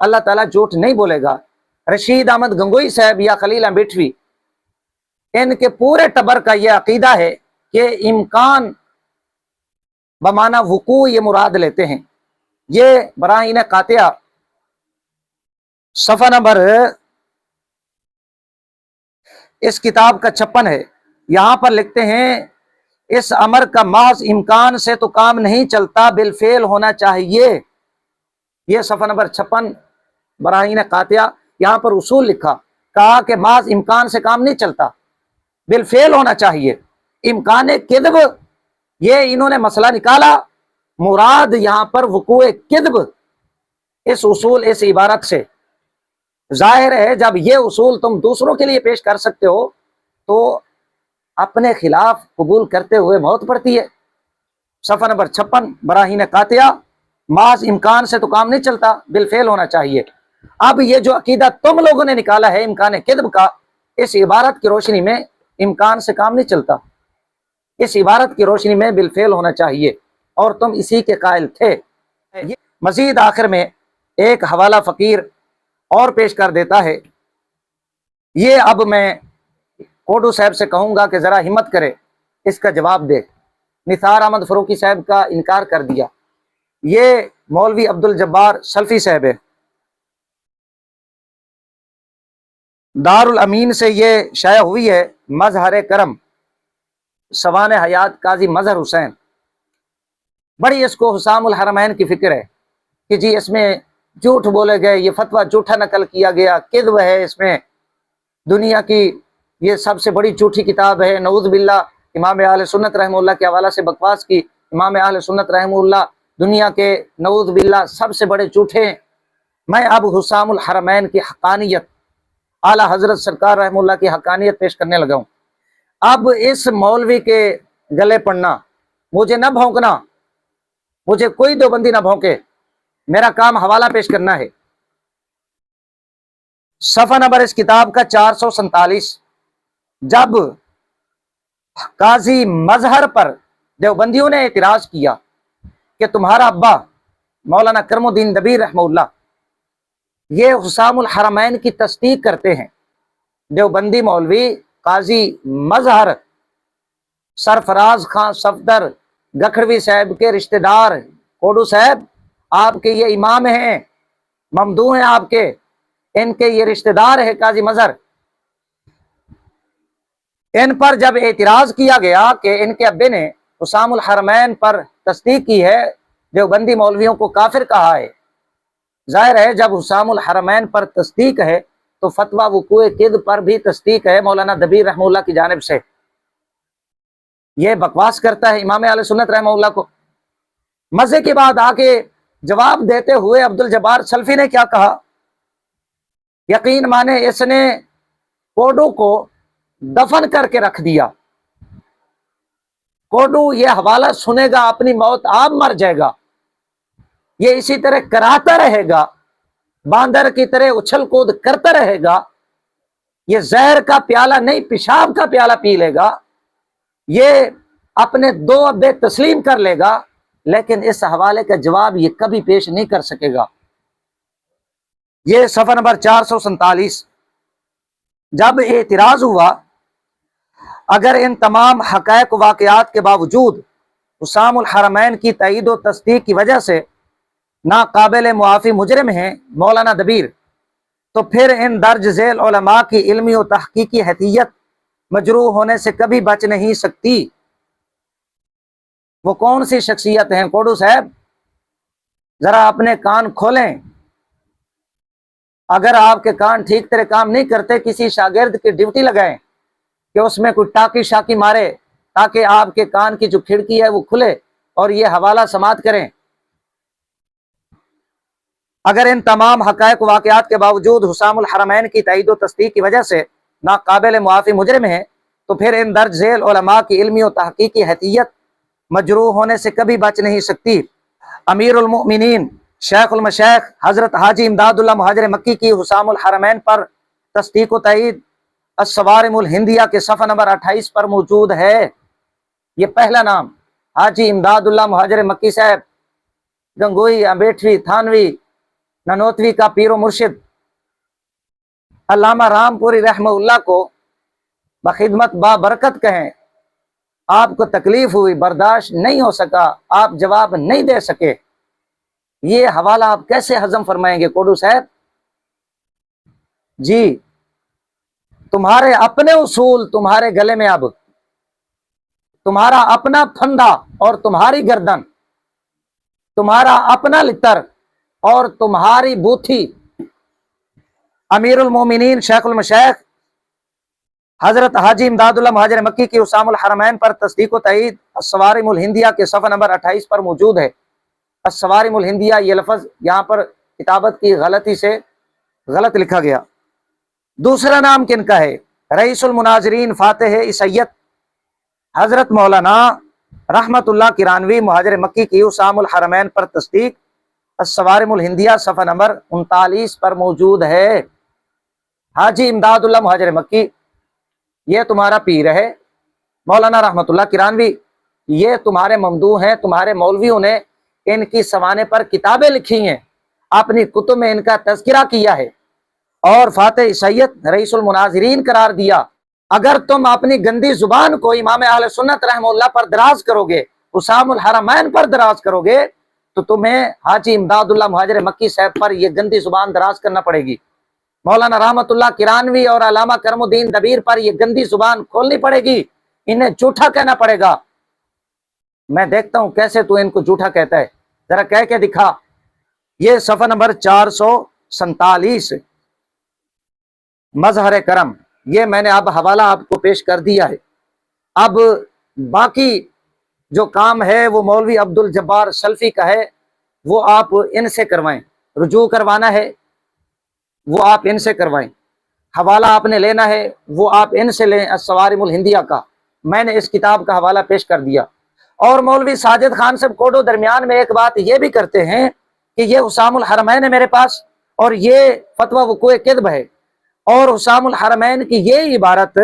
अल्लाह ताला झूठ नहीं बोलेगा। रशीद अहमद गंगोई साहब या खलील अम्बेटवी, इनके पूरे टबर का यह अकीदा है कि इम्कान बमाना वुकू ये मुराद लेते हैं। ये बराहीन कातिया सफ़ा नंबर इस किताब का 56 है। यहाँ पर लिखते हैं इस अमर का महज इम्कान से तो काम नहीं चलता, बिलफेल होना चाहिए। ये सफ़ा नंबर 56 बराहीन कातिया, यहाँ पर उसूल लिखा, कहा कि महज इम्कान से काम नहीं चलता, बिलफेल होना चाहिए। इम्कान किद्ब ये इन्होंने मसला निकाला, मुराद यहाँ पर वुकूए किद्ब इस उसूल, इस इबारत से जाहिर है। जब ये उसूल तुम दूसरों के लिए पेश कर सकते हो तो अपने खिलाफ कबूल करते हुए मौत पड़ती है। सफ़ा नंबर 56 बराहीन कातिया, माज इम्कान से तो काम नहीं चलता, बिलफेल होना चाहिए। अब ये जो अकीदा तुम लोगों ने निकाला है इम्कान किद्ब का, इस इबारत की रोशनी में इम्कान से काम नहीं चलता। इस इबारत की रोशनी में बिलफेल होना चाहिए और तुम इसी के कायल थे। मजीद आखिर में एक हवाला फ़कीर और पेश कर देता है। ये अब मैं कोडू साहब से कहूँगा कि ज़रा हिम्मत करे, इसका जवाब दे। निसार अहमद फ़रूकी साहब का इनकार कर दिया। ये मौलवी अब्दुल जब्बार सल्फी साहब है, दारुल अमीन से ये शाया हुई है। मजहर करम सवान हयात काजी मजहर हुसैन, बड़ी इसको हुसामुल हरमैन की फिक्र है कि जी इसमें झूठ बोले गए, ये फतवा झूठा नकल किया गया, किद्ब है इसमें, दुनिया की ये सबसे बड़ी झूठी किताब है, नऊज़ बिल्लाह। इमाम अहले सुन्नत रहमतुल्लाह के हवाला से बकवास की। इमाम अहले सुन्नत रहमतुल्लाह दुनिया के नऊज़ बिल्लाह सबसे बड़े झूठे। मैं अब हुसामुल हरमैन की हक़ानियत, आला हज़रत सरकार रहमतुल्लाह की हक़ानियत पेश करने लगा हूँ। अब इस मौलवी के गले पड़ना, मुझे न भौंकना, मुझे कोई देवबंदी न भौंके, मेरा काम हवाला पेश करना है। सफ़ा नंबर इस किताब का 447। जब काजी मजहर पर देवबंदियों ने एतराज किया कि तुम्हारा अब्बा मौलाना करमुद्दीन दबीर रहमतुल्लाह ये हुसामुल हरमैन की तस्दीक करते हैं, देवबंदी मौलवी काजी मजहर सरफराज खां सफदर गखड़वी साहब के रिश्तेदार, कोडू साहब आपके ये इमाम हैं, ममदू हैं आपके, इनके ये रिश्तेदार है काजी मजहर। इन पर जब एतराज किया गया कि इनके अब्बे ने हुसामुल हरमैन पर तस्दीक की है, देवबंदी मौलवियों को काफिर कहा है। जाहिर है जब हुसामुल हरमैन पर तस्दीक है तो फतवा वुकूए किद्ब पर भी तस्दीक है मौलाना दबीर रहमतुल्लाह की जानिब से। ये बकवास करता है इमाम अहले सुन्नत रहमतुल्लाह को। मजे की बात आके जवाब देते हुए अब्दुल जब्बार सल्फी ने क्या कहा, यकीन माने इसने कोडू को दफन करके रख दिया। कोडू ये हवाला सुनेगा, अपनी मौत आप मर जाएगा, ये इसी तरह कराता रहेगा, बांदर की तरह उछल कूद करता रहेगा, ये जहर का प्याला नहीं पेशाब का प्याला पी लेगा, ये अपने दो अब्बे तस्लीम कर लेगा, लेकिन इस हवाले का जवाब ये कभी पेश नहीं कर सकेगा। ये सफ़ा नंबर 447। जब एतराज हुआ अगर इन तमाम हक़ाइक़ वाक़ियात के बावजूद हुसामुल हरमैन की तईद व तस्दीक की वजह से नाकाबिल मुआफ़ी मुजरिम हैं मौलाना दबीर, तो फिर इन दर्ज झेल उलमा की इल्मी व तहक़ीक़ी हैसियत मजरूह होने से कभी बच नहीं सकती। वो कौन सी शख्सियत हैं कोडू साहब, ज़रा अपने कान खोलें। अगर आपके कान ठीक तरह काम नहीं करते, किसी शागिर्द की ड्यूटी लगाएं कि उसमें कोई टाकी शाकी मारे ताकि आपके कान की जो खिड़की है वो खुले और ये हवाला समात करें। अगर इन तमाम हक़ाइक़ वाक़ियात के बावजूद हुसामुल हरमैन की तईद व तस्दीक की वजह से नाकाबिल मुआफ़ी मुजरिम है, तो फिर इन दर्ज झेल उलमा की इल्मी व तहक़ीक़ी हैसियत मजरूह होने से कभी बच नहीं सकती। अमीरुल मोमिनीन शेखुल मशाइख हज़रत हाजी इमदादुल्लाह मुहाजिर मक्की की हुसामुल हरमैन पर तस्दीक व तईद अस्सवारिमुल हिंदिया के सफ़ा नंबर 28 पर मौजूद है। ये पहला नाम हाजी इमदादुल्लाह मुहाजिर मक्की साहब, गंगोई, अम्बेठवी, थानवी, ननोतवी का पीरो मुर्शिद अल्लामा रामपुरी रहमतुल्लाह को बखिदमत बाबरकत कहें। आपको तकलीफ हुई, बर्दाश्त नहीं हो सका, आप जवाब नहीं दे सके, ये हवाला आप कैसे हजम फरमाएंगे कोडू साहब जी? तुम्हारे अपने उसूल तुम्हारे गले में, अब तुम्हारा अपना फंदा और तुम्हारी गर्दन, तुम्हारा अपना लितर और तुम्हारी बूथी। अमीरुल मोमिनीन शेखुल मशाइख हजरत हाजी इमदादुल्लाह मुहाजिर मक्की की हुसामुल हरमैन पर तस्दीक व तईद अस्सवारिमुल हिंदिया के सफ़ा नंबर 28 पर मौजूद है। अस्सवारिमुल हिंदिया ये लफ्ज़ यहाँ पर किताबत की गलती से गलत लिखा गया। दूसरा नाम किनका है? रईसुल मुनाज़रीन फातिह इसैयद हजरत मौलाना रहमतुल्लाह किरानवी मुहाजिर मक्की की हुसामुल हरमैन पर तस्दीक अस्सवारिमुल हिंदिया सफ़ा नंबर 39 पर मौजूद है। हाजी इमदादुल्लाह मुहाजिर मक्की یہ تمہارا پیر ہے مولانا رحمت اللہ کرانوی، یہ تمہارے ممدوح ہیں، تمہارے مولویوں نے ان کی سوانے پر کتابیں لکھی ہیں، اپنی کتب میں ان کا تذکرہ کیا ہے اور فاتح سید رئیس المناظرین قرار دیا۔ اگر تم اپنی گندی زبان کو امام اہل سنت رحمہ اللہ پر دراز کرو گے، حسام الحرمین پر دراز کرو گے، تو تمہیں حاجی امداد اللہ مہاجر مکی صاحب پر یہ گندی زبان دراز کرنا پڑے گی، مولانا رحمت اللہ کرانوی اور علامہ کرم الدین دبیر پر یہ گندی زبان کھولنی پڑے گی، انہیں جھوٹا کہنا پڑے گا۔ میں دیکھتا ہوں کیسے تو ان کو جھوٹا کہتا ہے، ذرا کہہ کے دکھا۔ یہ صفحہ نمبر 447 مظہر کرم، یہ میں نے اب حوالہ آپ کو پیش کر دیا ہے۔ اب باقی جو کام ہے وہ مولوی عبد الجبار سلفی کا ہے، وہ آپ ان سے کروائیں، رجوع کروانا ہے وہ آپ ان سے کروائیں، حوالہ آپ نے لینا ہے وہ آپ ان سے لیں، الصوارم الہندیہ کا، میں نے اس کتاب کا حوالہ پیش کر دیا۔ اور مولوی ساجد خان صاحب کوڈو درمیان میں ایک بات یہ بھی کرتے ہیں کہ یہ حسام الحرمین ہے میرے پاس اور یہ فتویٰ وقوع کذب ہے، اور حسام الحرمین کی یہ عبارت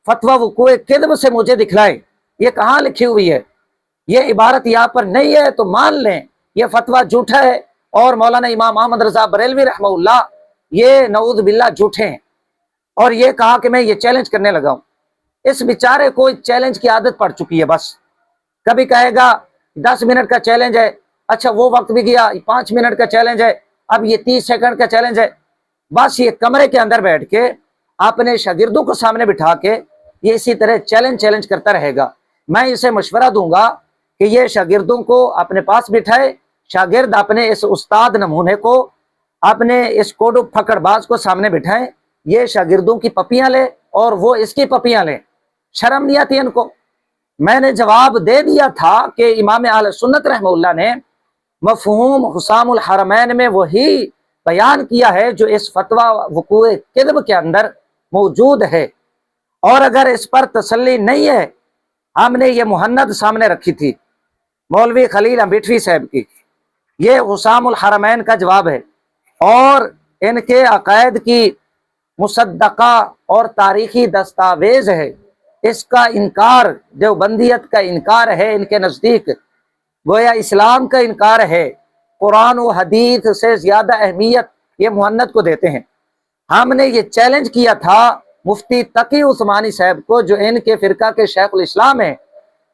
فتویٰ وقوع کذب سے مجھے دکھلائے، یہ کہاں لکھی ہوئی ہے؟ یہ عبارت یہاں پر نہیں ہے تو مان لیں یہ فتویٰ جھوٹا ہے، اور مولانا امام احمد رضا بریلوی رحمہ اللہ یہ نعوذ باللہ جھوٹے ہیں۔ اور یہ کہا کہ میں یہ چیلنج کرنے لگا ہوں، اس بیچارے کو چیلنج کی عادت پڑ چکی ہے، بس کبھی کہے گا 10 منٹ کا چیلنج ہے، اچھا وہ وقت بھی گیا، 5 منٹ کا چیلنج ہے، اب یہ 30 سیکنڈ کا چیلنج ہے، بس یہ کمرے کے اندر بیٹھ کے اپنے شاگردوں کو سامنے بٹھا کے یہ اسی طرح چیلنج کرتا رہے گا۔ میں اسے مشورہ دوں گا کہ یہ شاگردوں کو اپنے پاس بٹھائے، شاگرد اپنے اس استاد نمونے کو، اپنے اس کوڈو پھکڑ باز کو سامنے بٹھائیں، یہ شاگردوں کی پپیاں لے اور وہ اس کی پپیاں لیں، شرم نہیں آتی ان کو؟ میں نے جواب دے دیا تھا کہ امام اہل سنت رحمہ اللہ نے مفہوم حسام الحرمین میں وہی بیان کیا ہے جو اس فتویٰ وقوع کذب کے اندر موجود ہے، اور اگر اس پر تسلی نہیں ہے، ہم نے یہ مہند سامنے رکھی تھی مولوی خلیل امبیٹوی صاحب کی، یہ حسام الحرمین کا جواب ہے، اور ان کے عقائد کی مصدقہ اور تاریخی دستاویز ہے، اس کا انکار دیوبندیت کا انکار ہے، ان کے نزدیک گویا اسلام کا انکار ہے، قرآن و حدیث سے زیادہ اہمیت یہ مہند کو دیتے ہیں۔ ہم نے یہ چیلنج کیا تھا مفتی تقی عثمانی صاحب کو جو ان کے فرقہ کے شیخ الاسلام ہیں،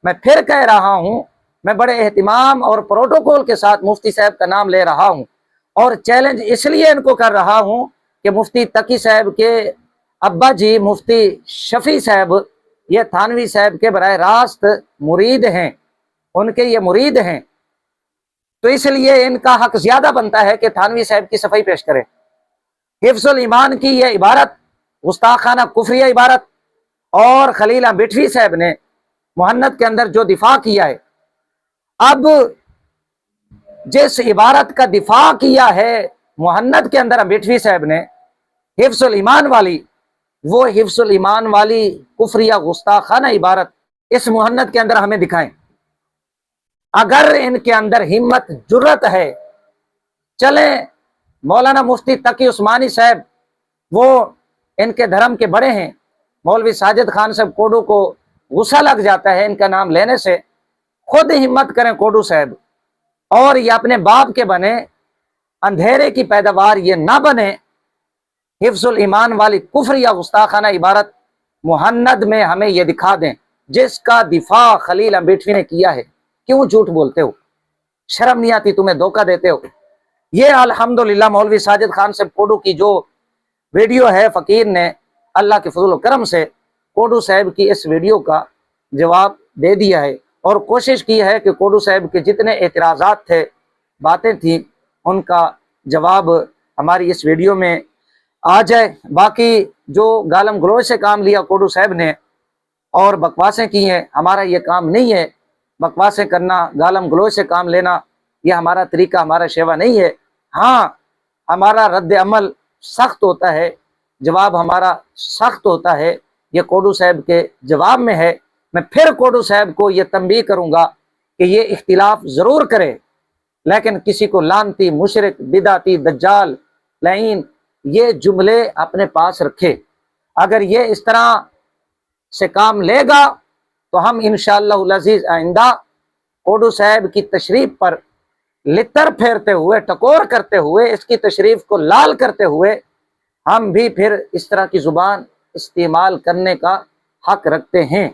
میں پھر کہہ رہا ہوں، میں بڑے اہتمام اور پروٹوکول کے ساتھ مفتی صاحب کا نام لے رہا ہوں، اور چیلنج اس لیے ان کو کر رہا ہوں کہ مفتی تقی صاحب کے ابا جی مفتی شفیع صاحب یہ تھانوی صاحب کے براہ راست مرید ہیں، ان کے یہ مرید ہیں، تو اس لیے ان کا حق زیادہ بنتا ہے کہ تھانوی صاحب کی صفائی پیش کریں۔ حفظ الایمان کی یہ عبارت گستاخانہ کفریہ عبارت، اور خلیل امبیٹوی صاحب نے مہند کے اندر جو دفاع کیا ہے، اب جس عبارت کا دفاع کیا ہے مہند کے اندر امبیٹوی صاحب نے حفظ الایمان والی، وہ حفظ الایمان والی کفریہ گستاخانہ عبارت اس مہند کے اندر ہمیں دکھائیں۔ اگر ان کے اندر ہمت جرت ہے، چلیں مولانا مفتی تقی عثمانی صاحب وہ ان کے دھرم کے بڑے ہیں، مولوی ساجد خان صاحب کوڈو کو غصہ لگ جاتا ہے ان کا نام لینے سے، خود ہمت کریں کوڈو صاحب، اور یہ اپنے باپ کے بنے، اندھیرے کی پیداوار یہ نہ بنے، حفظ الایمان والی کفریہ گستاخانہ عبارت مہند میں ہمیں یہ دکھا دیں جس کا دفاع خلیل امبیٹوی نے کیا ہے۔ کیوں جھوٹ بولتے ہو؟ شرم نہیں آتی؟ تمہیں دھوکہ دیتے ہو؟ یہ الحمدللہ مولوی ساجد خان صاحب کوڈو کی جو ویڈیو ہے، فقیر نے اللہ کے فضل و کرم سے کوڈو صاحب کی اس ویڈیو کا جواب دے دیا ہے، اور کوشش کی ہے کہ کوڈو صاحب کے جتنے اعتراضات تھے، باتیں تھیں، ان کا جواب ہماری اس ویڈیو میں آ جائے۔ باقی جو گالم گلوچ سے کام لیا کوڈو صاحب نے اور بکواسیں کی ہیں، ہمارا یہ کام نہیں ہے، بکواسیں کرنا، گالم گلوچ سے کام لینا، یہ ہمارا طریقہ، ہمارا شیوا نہیں ہے۔ ہاں ہمارا رد عمل سخت ہوتا ہے، جواب ہمارا سخت ہوتا ہے، یہ کوڈو صاحب کے جواب میں ہے۔ میں پھر کوڈو صاحب کو یہ تنبیہ کروں گا کہ یہ اختلاف ضرور کرے، لیکن کسی کو لانتی، مشرک، بدعتی، دجال، لعین یہ جملے اپنے پاس رکھے۔ اگر یہ اس طرح سے کام لے گا تو ہم انشاءاللہ العزیز آئندہ کوڈو صاحب کی تشریف پر لتر پھیرتے ہوئے، ٹکور کرتے ہوئے، اس کی تشریف کو لال کرتے ہوئے ہم بھی پھر اس طرح کی زبان استعمال کرنے کا حق رکھتے ہیں۔